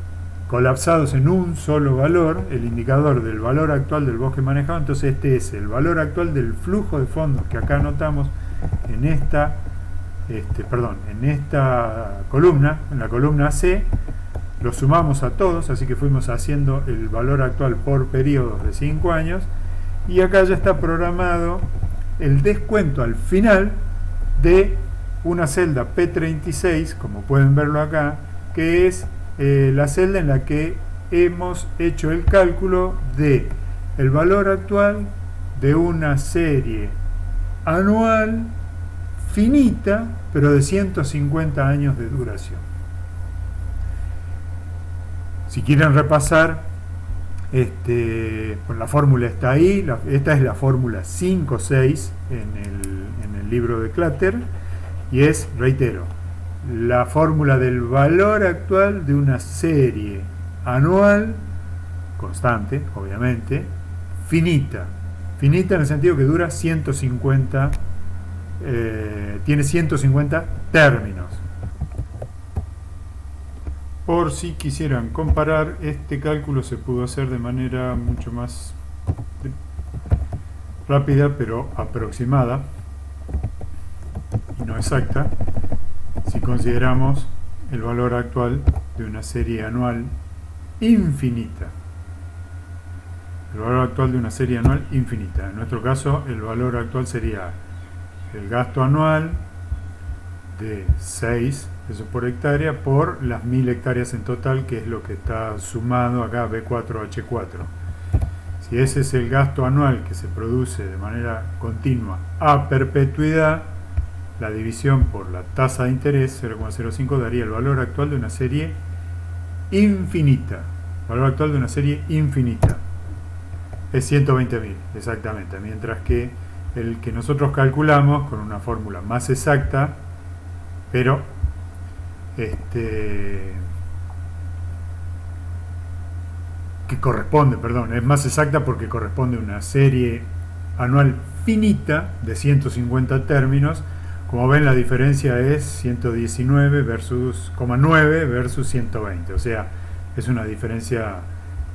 colapsados en un solo valor, el indicador del valor actual del bosque manejado, entonces este es el valor actual del flujo de fondos que acá anotamos en esta columna, en la columna C, lo sumamos a todos, así que fuimos haciendo el valor actual por periodos de 5 años, y acá ya está programado el descuento al final de una celda P36, como pueden verlo acá, que es la celda en la que hemos hecho el cálculo de el valor actual de una serie anual finita, pero de 150 años de duración. Si quieren repasar, pues la fórmula está ahí, esta es la fórmula 5.6 en el libro de Clutter, y es, reitero, la fórmula del valor actual de una serie anual, constante, obviamente, finita en el sentido que dura 150, tiene 150 términos. Por si quisieran comparar, este cálculo se pudo hacer de manera mucho más rápida, pero aproximada y no exacta, si consideramos el valor actual de una serie anual infinita. El valor actual de una serie anual infinita. En nuestro caso, el valor actual sería el gasto anual de 6 pesos por hectárea por las 1000 hectáreas en total, que es lo que está sumado acá, B4H4. Si ese es el gasto anual que se produce de manera continua a perpetuidad, la división por la tasa de interés, 0,05, daría el valor actual de una serie infinita. El valor actual de una serie infinita es 120.000, exactamente, mientras que el que nosotros calculamos con una fórmula más exacta, pero es más exacta porque corresponde a una serie anual finita de 150 términos. Como ven, la diferencia es 119 versus 9 versus 120, o sea, es una diferencia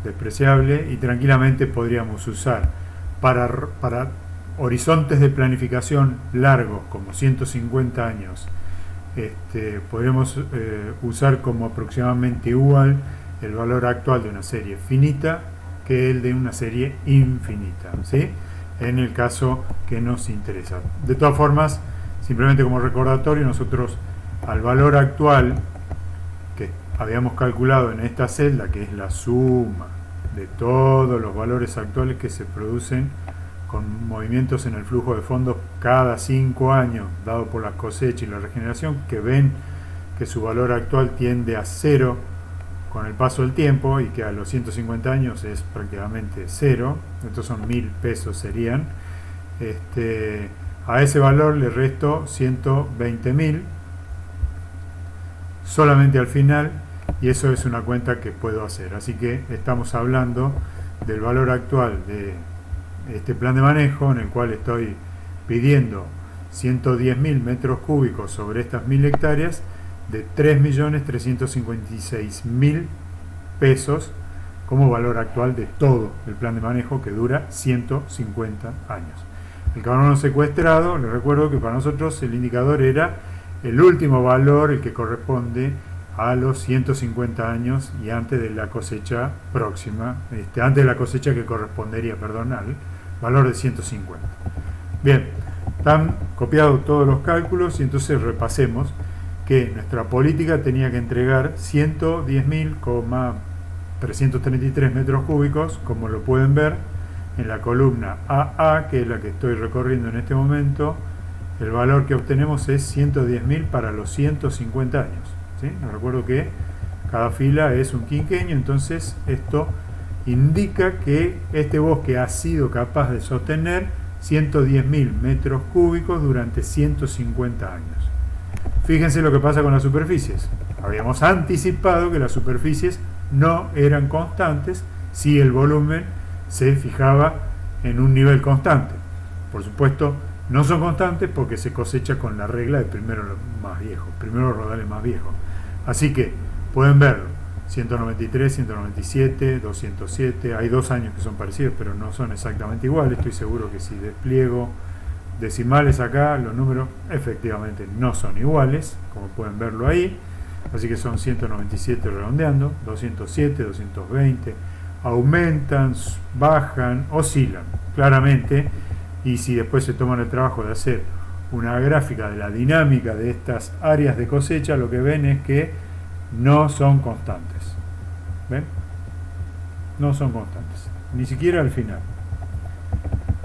despreciable, y tranquilamente podríamos usar para horizontes de planificación largos como 150 años, podremos usar como aproximadamente igual el valor actual de una serie finita que el de una serie infinita, ¿sí? En el caso que nos interesa. De todas formas, simplemente como recordatorio, nosotros al valor actual que habíamos calculado en esta celda, que es la suma de todos los valores actuales que se producen con movimientos en el flujo de fondos cada 5 años, dado por la cosecha y la regeneración, que ven que su valor actual tiende a 0 con el paso del tiempo, y que a los 150 años es prácticamente 0, estos son 1000 pesos serían, a ese valor le resto 120.000 solamente al final, y eso es una cuenta que puedo hacer. Así que estamos hablando del valor actual de este plan de manejo, en el cual estoy pidiendo 110.000 metros cúbicos sobre estas 1000 hectáreas, de 3.356.000 pesos como valor actual de todo el plan de manejo, que dura 150 años. El carbono secuestrado, les recuerdo que para nosotros el indicador era el último valor, el que corresponde a los 150 años y antes de la cosecha próxima, antes de la cosecha que correspondería, al valor de 150. Bien, están copiados todos los cálculos, y entonces repasemos que nuestra política tenía que entregar 110.333 metros cúbicos, como lo pueden ver en la columna AA, que es la que estoy recorriendo en este momento. El valor que obtenemos es 110.000 para los 150 años, ¿sí? Les recuerdo que cada fila es un quinquenio, entonces esto indica que este bosque ha sido capaz de sostener 110.000 metros cúbicos durante 150 años. Fíjense lo que pasa con las superficies. Habíamos anticipado que las superficies no eran constantes si el volumen se fijaba en un nivel constante. Por supuesto, no son constantes porque se cosecha con la regla de primero los más viejos, primero los rodales más viejos. Así que pueden verlo, 193, 197, 207, hay 2 años que son parecidos, pero no son exactamente iguales. Estoy seguro que si despliego decimales acá, los números efectivamente no son iguales, como pueden verlo ahí. Así que son 197 redondeando, 207, 220, aumentan, bajan, oscilan claramente. Y si después se toman el trabajo de hacer una gráfica de la dinámica de estas áreas de cosecha, lo que ven es que no son constantes. ¿Ven? No son constantes, ni siquiera al final.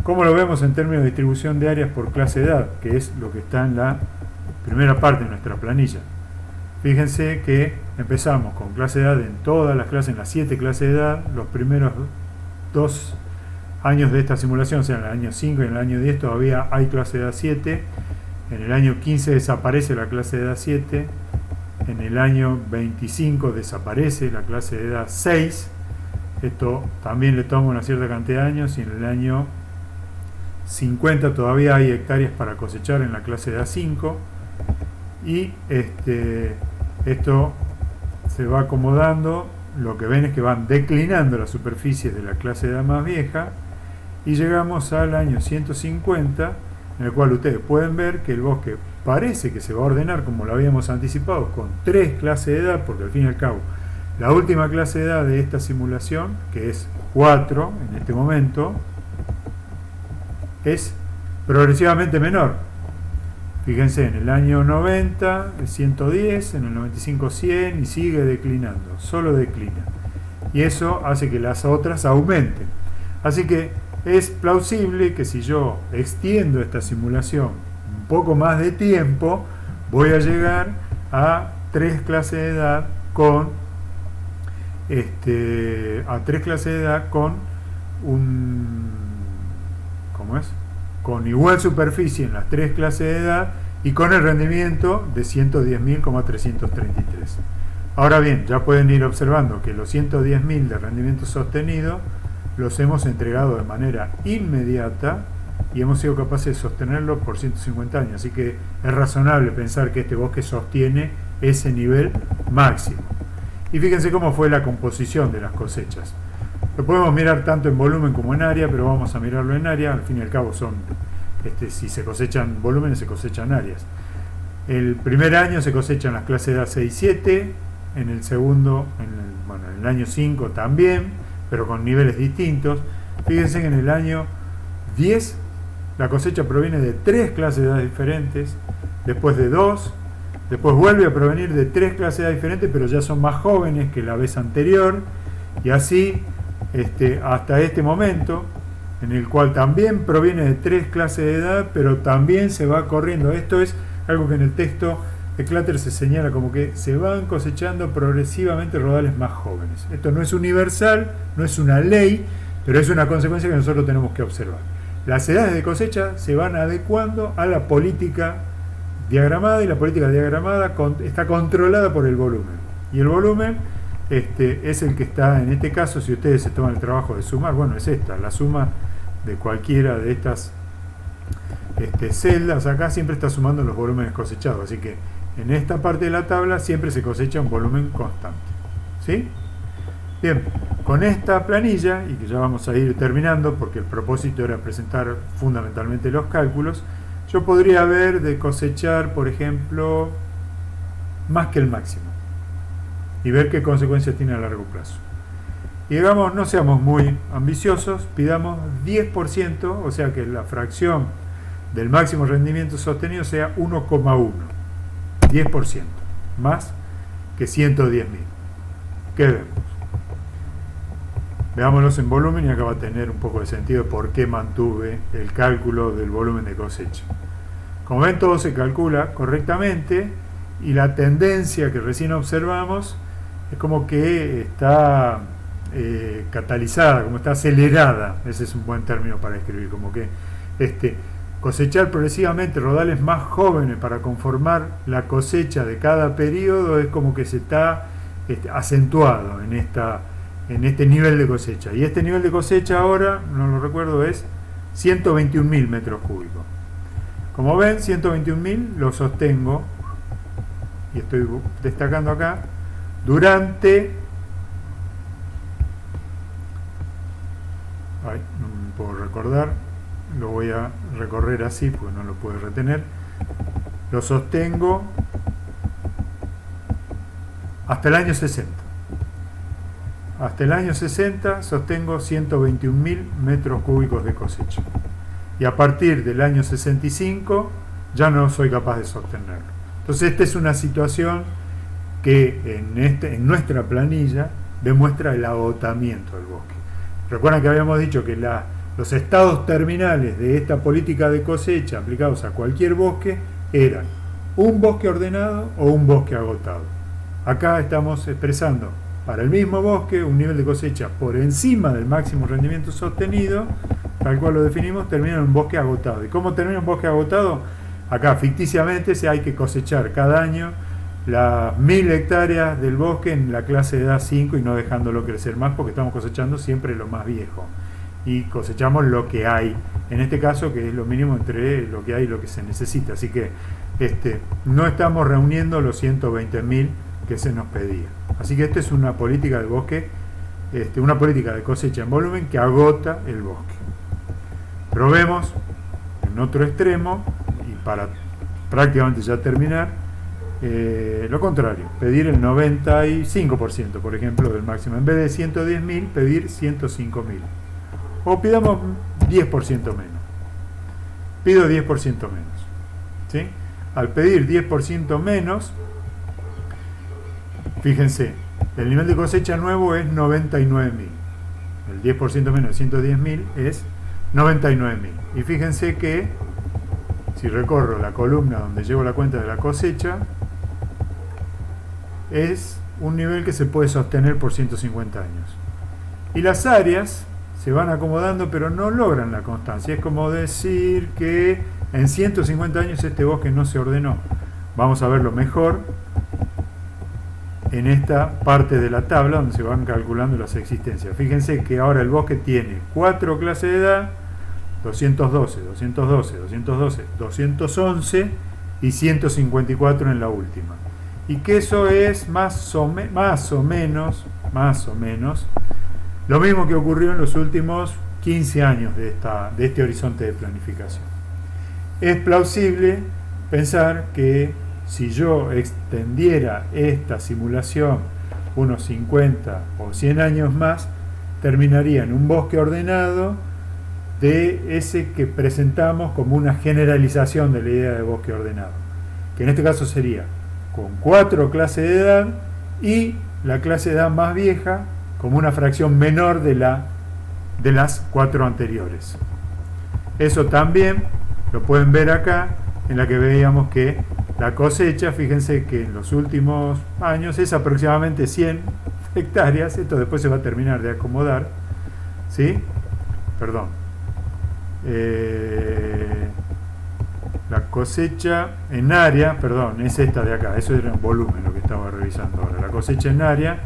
¿Cómo lo vemos en términos de distribución de áreas por clase de edad? Que es lo que está en la primera parte de nuestra planilla. Fíjense que empezamos con clase de edad en todas las clases, en las 7 clases de edad. Los primeros 2 años de esta simulación, o sea, en el año 5 y en el año 10 todavía hay clase de edad 7. En el año 15 desaparece la clase de edad 7. En el año 25 desaparece la clase de edad 6. Esto también le toma una cierta cantidad de años. Y en el año 50 todavía hay hectáreas para cosechar en la clase de edad 5. Y esto se va acomodando. Lo que ven es que van declinando las superficies de la clase de edad más vieja. Y llegamos al año 150, en el cual ustedes pueden ver que el bosque parece que se va a ordenar como lo habíamos anticipado, con 3 clases de edad, porque al fin y al cabo la última clase de edad de esta simulación, que es 4 en este momento, es progresivamente menor. Fíjense, en el año 90 es 110, en el 95 100 y sigue declinando, solo declina. Y eso hace que las otras aumenten. Así que es plausible que si yo extiendo esta simulación un poco más de tiempo, voy a llegar a 3 clases de edad con con igual superficie en las 3 clases de edad y con el rendimiento de 110.333. Ahora bien, ya pueden ir observando que los 110.000 de rendimiento sostenido los hemos entregado de manera inmediata y hemos sido capaces de sostenerlo por 150 años. Así que es razonable pensar que este bosque sostiene ese nivel máximo. Y fíjense cómo fue la composición de las cosechas. Lo podemos mirar tanto en volumen como en área, pero vamos a mirarlo en área. Al fin y al cabo si se cosechan volúmenes, se cosechan áreas. El primer año se cosechan las clases de edad 6 y 7, en el segundo, en el año 5 también, pero con niveles distintos. Fíjense que en el año 10 la cosecha proviene de 3 clases de edad diferentes, después de 2, después vuelve a provenir de 3 clases de edad diferentes, pero ya son más jóvenes que la vez anterior, y así hasta este momento, en el cual también proviene de 3 clases de edad, pero también se va corriendo. Esto es algo que en el texto de Clutter se señala como que se van cosechando progresivamente rodales más jóvenes. Esto no es universal, no es una ley, pero es una consecuencia que nosotros tenemos que observar. Las edades de cosecha se van adecuando a la política diagramada, y la política diagramada está controlada por el volumen. Y el volumen es el que está, en este caso, si ustedes se toman el trabajo de sumar, bueno, es esta, la suma de cualquiera de estas celdas acá siempre está sumando los volúmenes cosechados. Así que en esta parte de la tabla siempre se cosecha un volumen constante. ¿Sí? Bien, con esta planilla, y que ya vamos a ir terminando porque el propósito era presentar fundamentalmente los cálculos, yo podría ver de cosechar, por ejemplo, más que el máximo y ver qué consecuencias tiene a largo plazo. Y digamos, no seamos muy ambiciosos, pidamos 10%, o sea que la fracción del máximo rendimiento sostenido sea 1,1. 10%, más que 110.000. ¿Qué vemos? Veámoslos en volumen y acá va a tener un poco de sentido por qué mantuve el cálculo del volumen de cosecha. Como ven, todo se calcula correctamente y la tendencia que recién observamos es como que está catalizada, como está acelerada. Ese es un buen término para escribir, como que cosechar progresivamente rodales más jóvenes para conformar la cosecha de cada periodo es como que se está acentuado en este nivel de cosecha. Y este nivel de cosecha ahora, no lo recuerdo, es 121.000 metros cúbicos. Como ven, 121.000 lo sostengo, y estoy destacando acá, durante... no me puedo recordar, lo voy a recorrer así porque no lo puedo retener. Lo sostengo hasta el año 60. Hasta el año 60 sostengo 121.000 metros cúbicos de cosecha. Y a partir del año 65 ya no soy capaz de sostenerlo. Entonces esta es una situación que en nuestra planilla demuestra el agotamiento del bosque. Recuerdan que habíamos dicho que los estados terminales de esta política de cosecha aplicados a cualquier bosque eran un bosque ordenado o un bosque agotado. Acá estamos expresando para el mismo bosque un nivel de cosecha por encima del máximo rendimiento sostenido, tal cual lo definimos, termina en un bosque agotado. ¿Y cómo termina un bosque agotado? Acá ficticiamente hay que cosechar cada año las 1.000 hectáreas del bosque en la clase de edad 5 y no dejándolo crecer más porque estamos cosechando siempre lo más viejo. Y cosechamos lo que hay, en este caso que es lo mínimo entre lo que hay y lo que se necesita. Así que no estamos reuniendo los 120.000 que se nos pedía. Así que esta es una política de bosque, una política de cosecha en volumen que agota el bosque. Pero vemos en otro extremo, y para prácticamente ya terminar, lo contrario, pedir el 95%, por ejemplo, del máximo. En vez de 110.000, pedir 105.000. O pidamos 10% menos. Pido 10% menos. ¿Sí? Al pedir 10% menos, fíjense, el nivel de cosecha nuevo es 99.000. El 10% menos de 110.000 es 99.000. Y fíjense que, si recorro la columna donde llevo la cuenta de la cosecha, es un nivel que se puede sostener por 150 años. Y las áreas se van acomodando, pero no logran la constancia. Es como decir que en 150 años este bosque no se ordenó. Vamos a verlo mejor en esta parte de la tabla donde se van calculando las existencias. Fíjense que ahora el bosque tiene 4 clases de edad, 212, 212, 212, 211 y 154 en la última. Y que eso es más o menos lo mismo que ocurrió en los últimos 15 años de este horizonte de planificación. Es plausible pensar que si yo extendiera esta simulación unos 50 o 100 años más, terminaría en un bosque ordenado de ese que presentamos como una generalización de la idea de bosque ordenado, que en este caso sería con 4 clases de edad y la clase de edad más vieja como una fracción menor de las 4 anteriores. Eso también lo pueden ver acá, en la que veíamos que la cosecha, fíjense que en los últimos años es aproximadamente 100 hectáreas, esto después se va a terminar de acomodar, ¿sí? Perdón. La cosecha en área, perdón, es esta de acá, eso era en volumen lo que estaba revisando ahora. La cosecha en área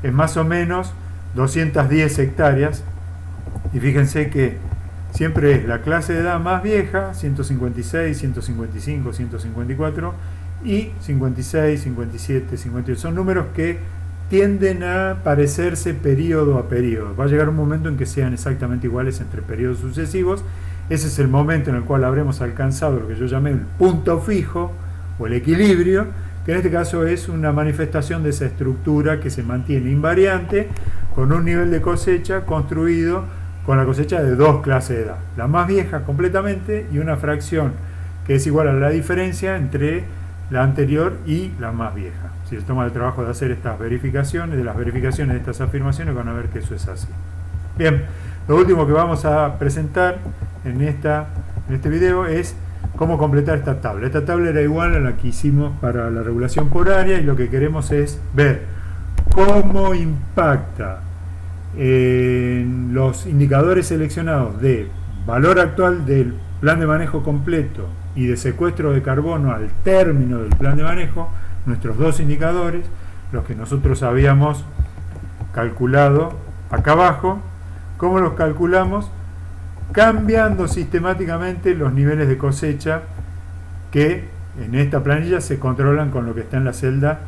es más o menos 210 hectáreas, y fíjense que siempre es la clase de edad más vieja, 156, 155, 154, y 56, 57, 58. Son números que tienden a parecerse periodo a periodo. Va a llegar un momento en que sean exactamente iguales entre periodos sucesivos. Ese es el momento en el cual habremos alcanzado lo que yo llamé el punto fijo o el equilibrio, que en este caso es una manifestación de esa estructura que se mantiene invariante con un nivel de cosecha construido con la cosecha de 2 clases de edad, la más vieja completamente y una fracción que es igual a la diferencia entre la anterior y la más vieja. Si se toma el trabajo de hacer estas verificaciones, de las verificaciones de estas afirmaciones, van a ver que eso es así. Bien, lo último que vamos a presentar en este video es cómo completar esta tabla. Esta tabla era igual a la que hicimos para la regulación por área, y lo que queremos es ver cómo impacta en los indicadores seleccionados de valor actual del plan de manejo completo y de secuestro de carbono al término del plan de manejo, nuestros dos indicadores, los que nosotros habíamos calculado acá abajo. ¿Cómo los calculamos? Cambiando sistemáticamente los niveles de cosecha que en esta planilla se controlan con lo que está en la celda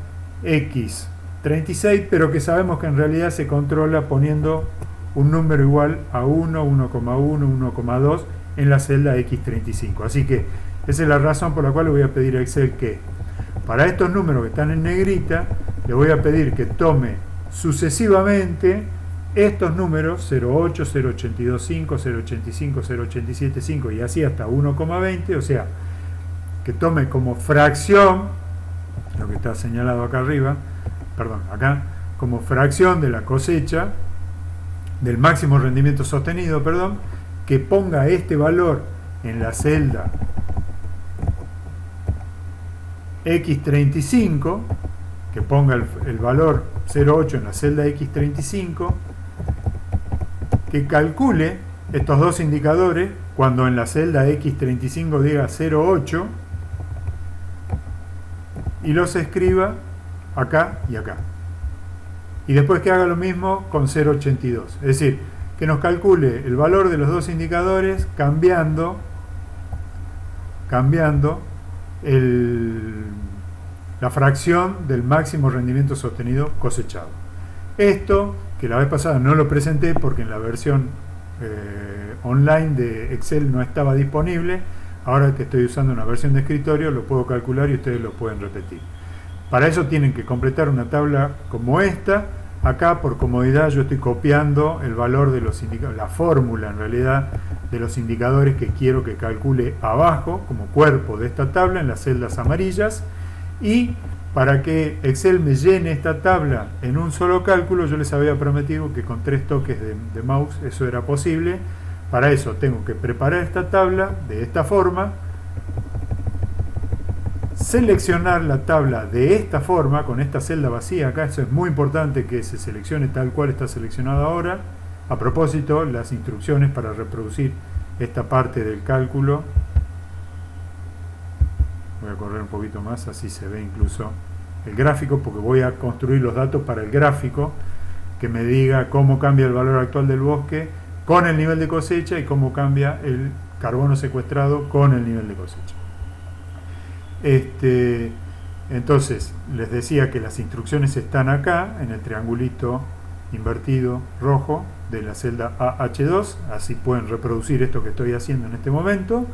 X36, pero que sabemos que en realidad se controla poniendo un número igual a 1, 1,1, 1,2 en la celda X35. Así que esa es la razón por la cual le voy a pedir a Excel que para estos números que están en negrita, le voy a pedir que tome sucesivamente estos números 0,8, 0,825, 0,85, 0,875 y así hasta 1,20, o sea, que tome como fracción, lo que está señalado acá arriba, perdón, acá, como fracción de la cosecha, del máximo rendimiento sostenido, perdón, que ponga este valor en la celda X35, que ponga el valor 0,8 en la celda X35, que calcule estos dos indicadores cuando en la celda X35 diga 0,8 y los escriba acá y acá. Y después que haga lo mismo con 0,82. Es decir, que nos calcule el valor de los dos indicadores cambiando la fracción del máximo rendimiento sostenido cosechado. Esto, que la vez pasada no lo presenté porque en la versión online de Excel no estaba disponible, ahora que estoy usando una versión de escritorio lo puedo calcular y ustedes lo pueden repetir. Para eso tienen que completar una tabla como esta. Acá por comodidad yo estoy copiando el valor de los indicadores, la fórmula en realidad de los indicadores que quiero que calcule abajo como cuerpo de esta tabla en las celdas amarillas, y para que Excel me llene esta tabla en un solo cálculo yo les había prometido que con 3 toques de mouse eso era posible. Para eso tengo que preparar esta tabla de esta forma, seleccionar la tabla de esta forma, con esta celda vacía acá. Eso es muy importante que se seleccione tal cual está seleccionado ahora. A propósito, las instrucciones para reproducir esta parte del cálculo, voy a correr un poquito más, así se ve incluso el gráfico, porque voy a construir los datos para el gráfico que me diga cómo cambia el valor actual del bosque con el nivel de cosecha y cómo cambia el carbono secuestrado con el nivel de cosecha. Entonces les decía que las instrucciones están acá en el triangulito invertido rojo de la celda AH2, así pueden reproducir esto que estoy haciendo en este momento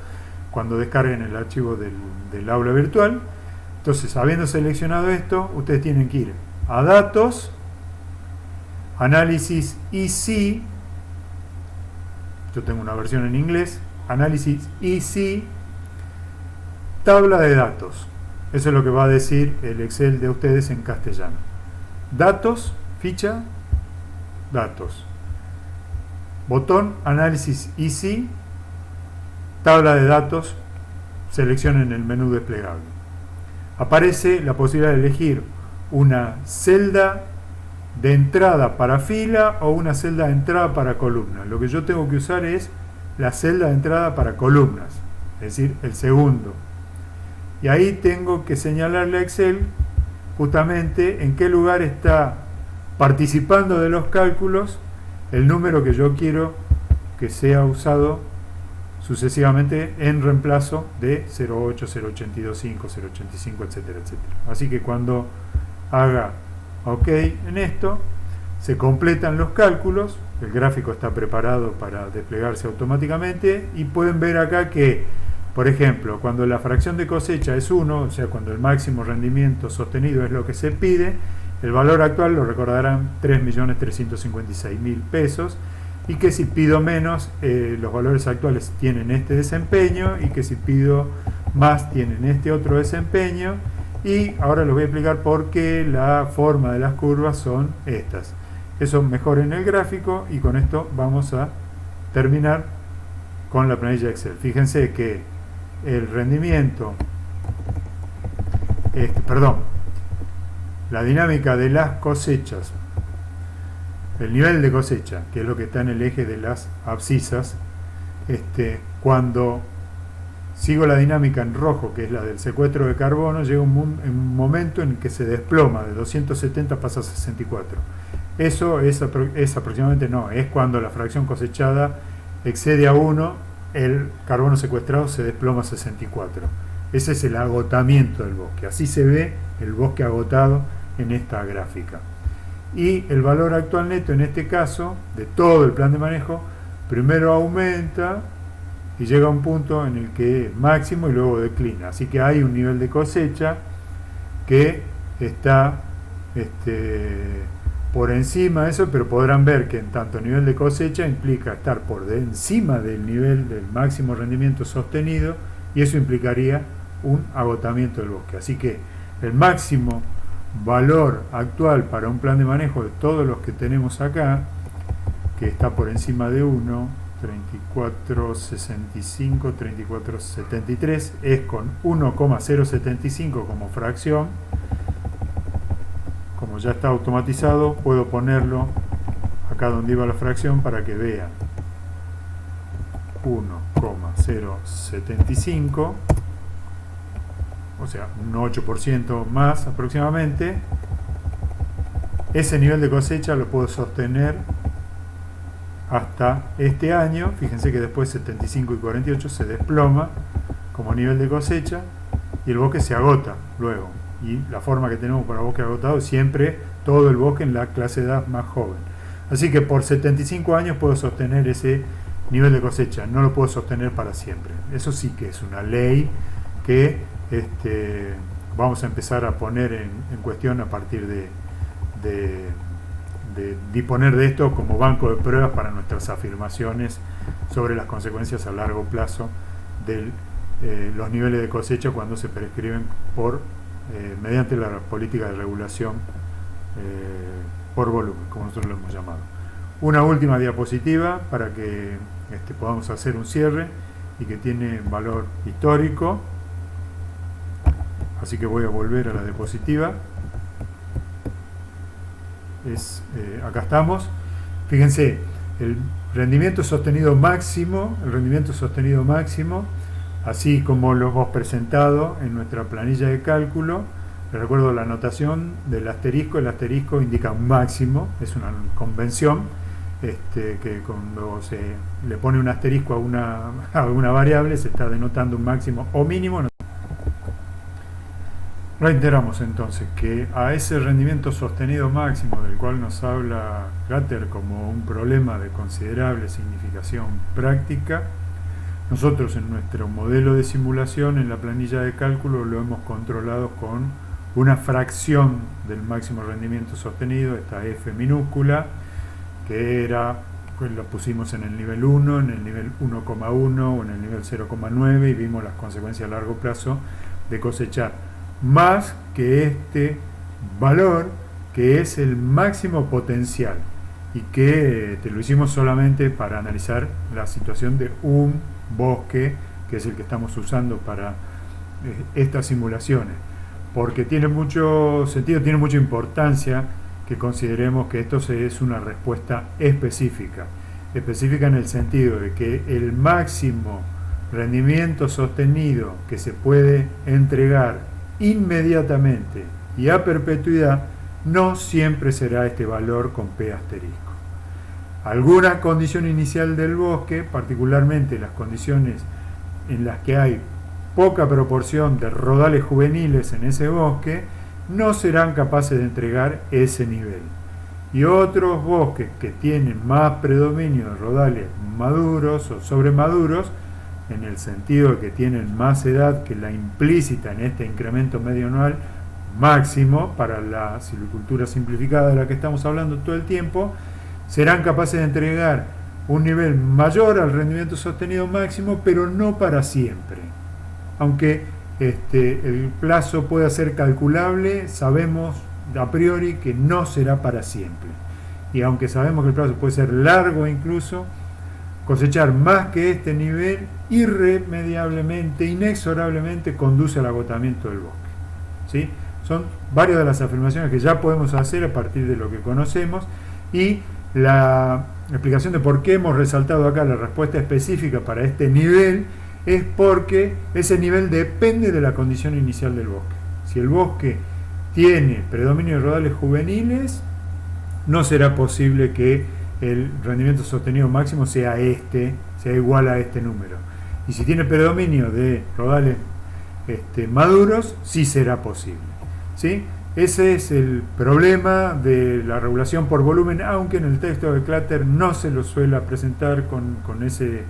cuando descarguen el archivo del aula virtual. Entonces, habiendo seleccionado esto, ustedes tienen que ir a datos, análisis EC, yo tengo una versión en inglés, análisis EC, tabla de datos. Eso es lo que va a decir el Excel de ustedes en castellano. Datos, ficha, datos. Botón, análisis EC, tabla de datos, seleccionen el menú desplegable. Aparece la posibilidad de elegir una celda de entrada para fila o una celda de entrada para columna. Lo que yo tengo que usar es la celda de entrada para columnas, es decir, el segundo. Y ahí tengo que señalarle a Excel justamente en qué lugar está participando de los cálculos el número que yo quiero que sea usado sucesivamente en reemplazo de 0,8, 0,825, 0,85, etcétera, etcétera. Así que cuando haga OK en esto, se completan los cálculos, el gráfico está preparado para desplegarse automáticamente y pueden ver acá que, por ejemplo, cuando la fracción de cosecha es 1, o sea, cuando el máximo rendimiento sostenido es lo que se pide, el valor actual lo recordarán 3.356.000 pesos, y que si pido menos, los valores actuales tienen este desempeño, y que si pido más tienen este otro desempeño. Y ahora les voy a explicar por qué la forma de las curvas son estas. Eso mejor en el gráfico, y con esto vamos a terminar con la planilla Excel. Fíjense que el rendimiento, la dinámica de las cosechas, el nivel de cosecha, que es lo que está en el eje de las abscisas, cuando sigo la dinámica en rojo, que es la del secuestro de carbono, llega un momento en que se desploma, de 270 pasa a 64. Eso es aproximadamente, no, es cuando la fracción cosechada excede a 1, el carbono secuestrado se desploma a 64. Ese es el agotamiento del bosque. Así se ve el bosque agotado en esta gráfica. Y el valor actual neto, en este caso, de todo el plan de manejo, primero aumenta y llega a un punto en el que es máximo y luego declina. Así que hay un nivel de cosecha que está por encima de eso, pero podrán ver que en tanto nivel de cosecha implica estar por encima del nivel del máximo rendimiento sostenido, y eso implicaría un agotamiento del bosque. Así que el máximo valor actual para un plan de manejo de todos los que tenemos acá, que está por encima de 1, 34,65, 34,73, es con 1,075 como fracción. Como ya está automatizado, puedo ponerlo acá donde iba la fracción para que vean. 1,075, o sea, un 8% más aproximadamente. Ese nivel de cosecha lo puedo sostener hasta este año. Fíjense que después 75 y 48 se desploma como nivel de cosecha y el bosque se agota luego. Y la forma que tenemos para bosque agotado es siempre todo el bosque en la clase de edad más joven. Así que por 75 años puedo sostener ese nivel de cosecha, no lo puedo sostener para siempre. Eso sí que es una ley que vamos a empezar a poner en cuestión a partir de disponer de esto como banco de pruebas para nuestras afirmaciones sobre las consecuencias a largo plazo de los niveles de cosecha cuando se prescriben mediante la política de regulación por volumen, como nosotros lo hemos llamado. Una última diapositiva para que podamos hacer un cierre y que tiene valor histórico. Así que voy a volver a la diapositiva. Acá estamos. Fíjense, el rendimiento sostenido máximo, así como lo hemos presentado en nuestra planilla de cálculo. Les recuerdo la notación del asterisco. El asterisco indica un máximo, es una convención, que cuando se le pone un asterisco a una variable se está denotando un máximo o mínimo. Reiteramos entonces que a ese rendimiento sostenido máximo del cual nos habla Gatter como un problema de considerable significación práctica, nosotros en nuestro modelo de simulación, en la planilla de cálculo, lo hemos controlado con una fracción del máximo rendimiento sostenido, esta F minúscula, que pues la pusimos en el nivel 1, en el nivel 1,1 o en el nivel 0,9 y vimos las consecuencias a largo plazo de cosechar más que este valor, que es el máximo potencial, y que lo hicimos solamente para analizar la situación de un bosque, que es el que estamos usando para estas simulaciones, porque tiene mucho sentido, tiene mucha importancia que consideremos que esto es una respuesta específica en el sentido de que el máximo rendimiento sostenido que se puede entregar inmediatamente y a perpetuidad no siempre será este valor con P asterisco. Alguna condición inicial del bosque, particularmente las condiciones en las que hay poca proporción de rodales juveniles en ese bosque, no serán capaces de entregar ese nivel. Y otros bosques que tienen más predominio de rodales maduros o sobremaduros, en el sentido de que tienen más edad que la implícita en este incremento medio anual máximo para la silvicultura simplificada de la que estamos hablando todo el tiempo, serán capaces de entregar un nivel mayor al rendimiento sostenido máximo, pero no para siempre. Aunque el plazo pueda ser calculable, sabemos a priori que no será para siempre. Y aunque sabemos que el plazo puede ser largo incluso, cosechar más que este nivel irremediablemente, inexorablemente conduce al agotamiento del bosque. ¿Sí? Son varias de las afirmaciones que ya podemos hacer a partir de lo que conocemos, y la explicación de por qué hemos resaltado acá la respuesta específica para este nivel es porque ese nivel depende de la condición inicial del bosque. Si el bosque tiene predominio de rodales juveniles, no será posible que el rendimiento sostenido máximo sea igual a este número. Y si tiene predominio de rodales maduros, sí será posible, ¿sí? Ese es el problema de la regulación por volumen, aunque en el texto de Clutter no se lo suele presentar con ese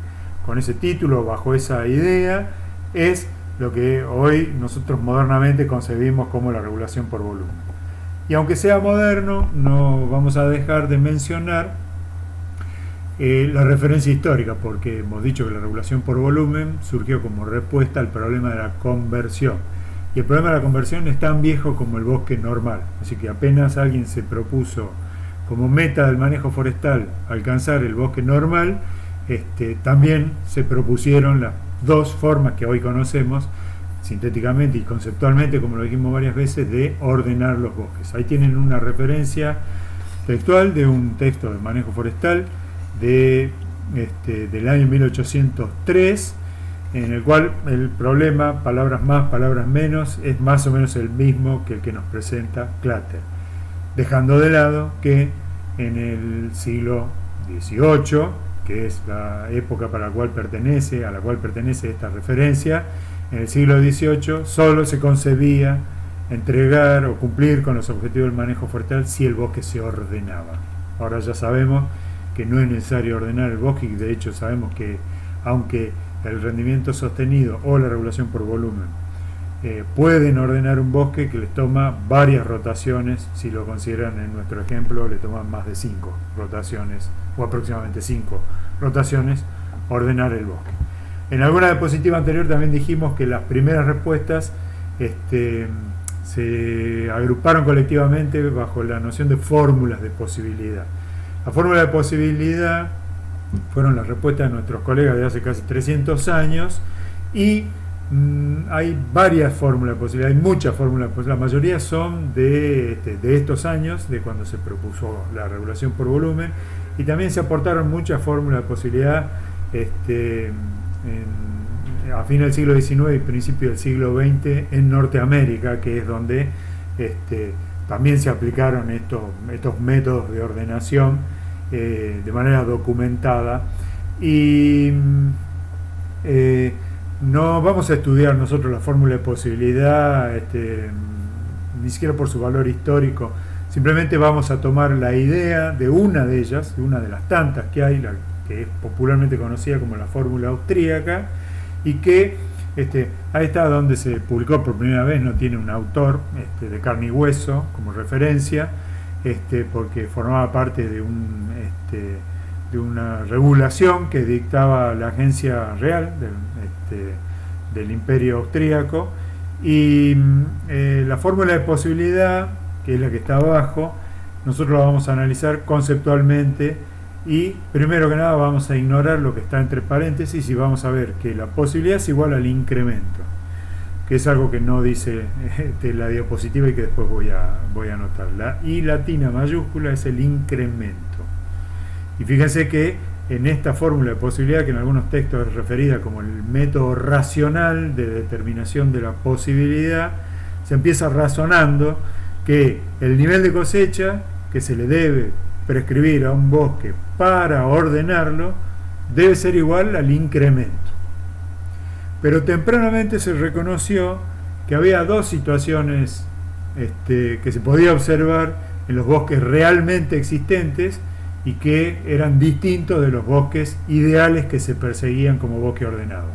título, bajo esa idea. Es lo que hoy nosotros modernamente concebimos como la regulación por volumen. Y aunque sea moderno, no vamos a dejar de mencionar la referencia histórica, porque hemos dicho que la regulación por volumen surgió como respuesta al problema de la conversión. Y el problema de la conversión es tan viejo como el bosque normal. Así que apenas alguien se propuso como meta del manejo forestal alcanzar el bosque normal, también se propusieron las dos formas que hoy conocemos, sintéticamente y conceptualmente, como lo dijimos varias veces, de ordenar los bosques. Ahí tienen una referencia textual de un texto de manejo forestal del año 1803, en el cual el problema, palabras más, palabras menos, es más o menos el mismo que el que nos presenta Clutter, dejando de lado que en el siglo XVIII, que es la época a la cual pertenece esta referencia, en el siglo XVIII solo se concebía entregar o cumplir con los objetivos del manejo forestal si el bosque se ordenaba. Ahora ya sabemos que no es necesario ordenar el bosque, y de hecho sabemos que aunque el rendimiento sostenido o la regulación por volumen pueden ordenar un bosque, que les toma varias rotaciones. Si lo consideran en nuestro ejemplo, le toman más de 5 rotaciones, o aproximadamente 5 rotaciones, ordenar el bosque. En alguna diapositiva anterior también dijimos que las primeras respuestas se agruparon colectivamente bajo la noción de fórmulas de posibilidad. La fórmula de posibilidad fueron las respuestas de nuestros colegas de hace casi 300 años, y hay varias fórmulas de posibilidad, hay muchas fórmulas de posibilidad. La mayoría son de estos años, de cuando se propuso la regulación por volumen, y también se aportaron muchas fórmulas de posibilidad a fin del siglo XIX y principio del siglo XX en Norteamérica, que es donde también se aplicaron estos métodos de ordenación de manera documentada. Y no vamos a estudiar nosotros la fórmula de posibilidad ni siquiera por su valor histórico. Simplemente vamos a tomar la idea de una de ellas, de una de las tantas que hay, la que es popularmente conocida como la fórmula austríaca, y que ahí está donde se publicó por primera vez. No tiene un autor de carne y hueso como referencia, porque formaba parte de una regulación que dictaba la agencia real del Imperio Austríaco. Y la fórmula de posibilidad, que es la que está abajo, nosotros la vamos a analizar conceptualmente, y primero que nada vamos a ignorar lo que está entre paréntesis y vamos a ver que la posibilidad es igual al incremento, que es algo que no dice la diapositiva y que después voy a anotar. La I latina mayúscula es el incremento. Y fíjense que en esta fórmula de posibilidad, que en algunos textos es referida como el método racional de determinación de la posibilidad, se empieza razonando que el nivel de cosecha que se le debe prescribir a un bosque para ordenarlo debe ser igual al incremento. Pero tempranamente se reconoció que había dos situaciones que se podía observar en los bosques realmente existentes y que eran distintos de los bosques ideales que se perseguían como bosque ordenado.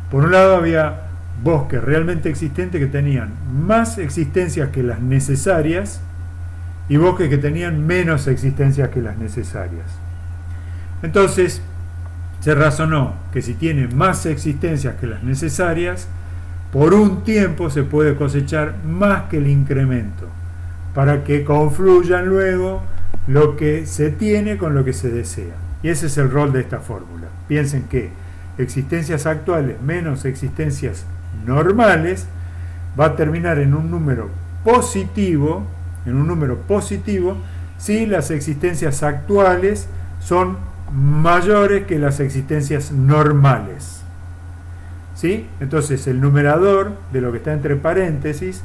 Por un lado, había bosques realmente existentes que tenían más existencias que las necesarias, y bosques que tenían menos existencias que las necesarias. Entonces se razonó que si tiene más existencias que las necesarias, por un tiempo se puede cosechar más que el incremento, para que confluyan luego lo que se tiene con lo que se desea. Y ese es el rol de esta fórmula. Piensen que existencias actuales menos existencias normales va a terminar en un número positivo, si las existencias actuales son mayores que las existencias normales. ¿sí? Entonces el numerador de lo que está entre paréntesis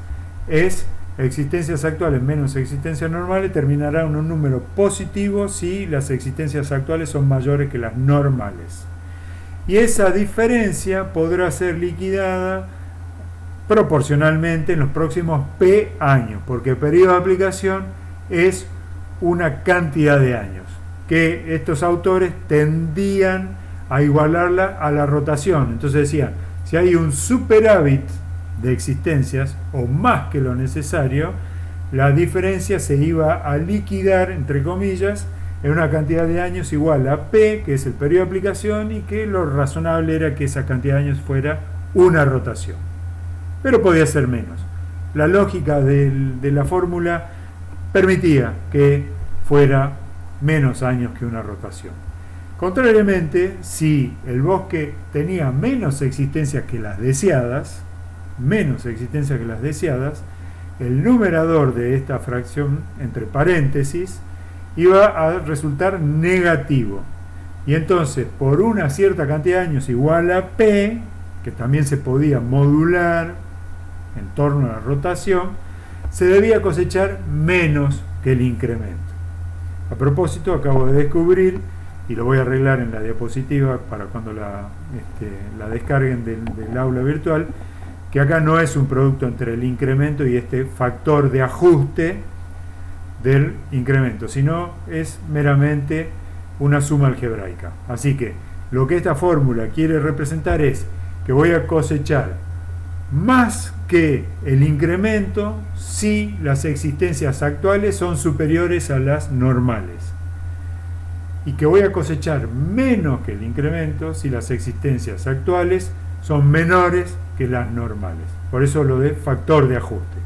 es existencias actuales menos existencias normales, terminará en un número positivo si las existencias actuales son mayores que las normales. Y esa diferencia podrá ser liquidada proporcionalmente en los próximos P años, porque el periodo de aplicación es una cantidad de años, que estos autores tendían a igualarla a la rotación. Entonces decían, si hay un superávit de existencias o más que lo necesario, la diferencia se iba a liquidar, entre comillas, en una cantidad de años igual a P, que es el periodo de aplicación, y que lo razonable era que esa cantidad de años fuera una rotación. Pero podía ser menos. La lógica de la fórmula permitía que fuera menos años que una rotación. Contrariamente, si el bosque tenía menos existencias que las deseadas, el numerador de esta fracción, entre paréntesis, iba a resultar negativo. Y entonces, por una cierta cantidad de años igual a P, que también se podía modular en torno a la rotación, se debía cosechar menos que el incremento. A propósito, acabo de descubrir, y lo voy a arreglar en la diapositiva para cuando la descarguen del aula virtual, que acá no es un producto entre el incremento y este factor de ajuste del incremento, sino es meramente una suma algebraica. Así que lo que esta fórmula quiere representar es que voy a cosechar más que el incremento si las existencias actuales son superiores a las normales, y que voy a cosechar menos que el incremento si las existencias actuales son menores que las normales. Por eso lo de factor de ajuste.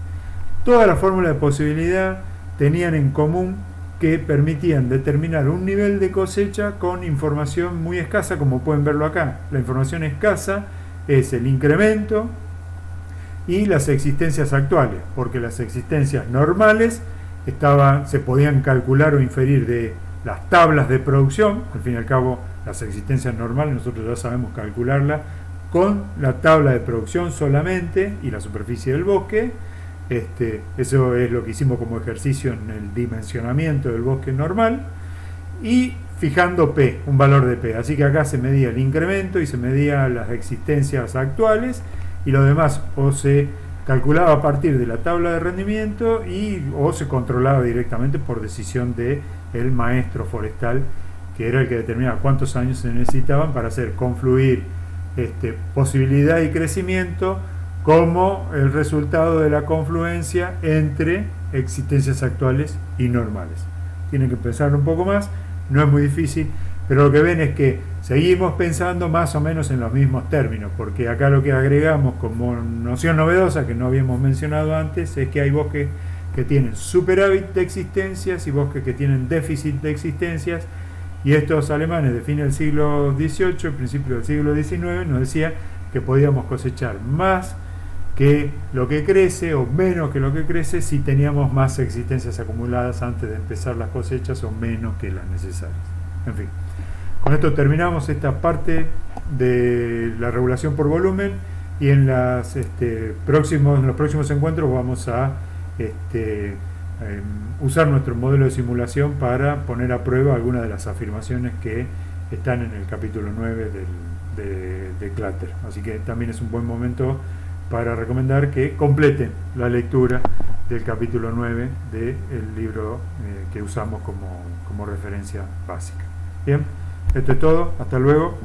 Todas las fórmulas de posibilidad tenían en común que permitían determinar un nivel de cosecha con información muy escasa, como pueden verlo acá. La información escasa es el incremento y las existencias actuales, porque las existencias normales se podían calcular o inferir de las tablas de producción. Al fin y al cabo, las existencias normales nosotros ya sabemos calcularlas con la tabla de producción solamente y la superficie del bosque. Eso es lo que hicimos como ejercicio en el dimensionamiento del bosque normal, y fijando P, un valor de P. Así que acá se medía el incremento y se medía las existencias actuales, y lo demás o se calculaba a partir de la tabla de rendimiento o se controlaba directamente por decisión del maestro forestal, que era el que determinaba cuántos años se necesitaban para hacer confluir posibilidad y crecimiento como el resultado de la confluencia entre existencias actuales y normales. Tienen que pensar un poco más, no es muy difícil, pero lo que ven es que seguimos pensando más o menos en los mismos términos, porque acá lo que agregamos como noción novedosa que no habíamos mencionado antes es que hay bosques que tienen superávit de existencias y bosques que tienen déficit de existencias. Y estos alemanes de fin del siglo XVIII, principio del siglo XIX, nos decían que podíamos cosechar más que lo que crece o menos que lo que crece si teníamos más existencias acumuladas antes de empezar las cosechas o menos que las necesarias. En fin, con esto terminamos esta parte de la regulación por volumen, y en los próximos encuentros vamos a usar nuestro modelo de simulación para poner a prueba algunas de las afirmaciones que están en el capítulo 9 de Clutter. Así que también es un buen momento para recomendar que completen la lectura del capítulo 9 del libro que usamos como referencia básica. Bien, esto es todo. Hasta luego.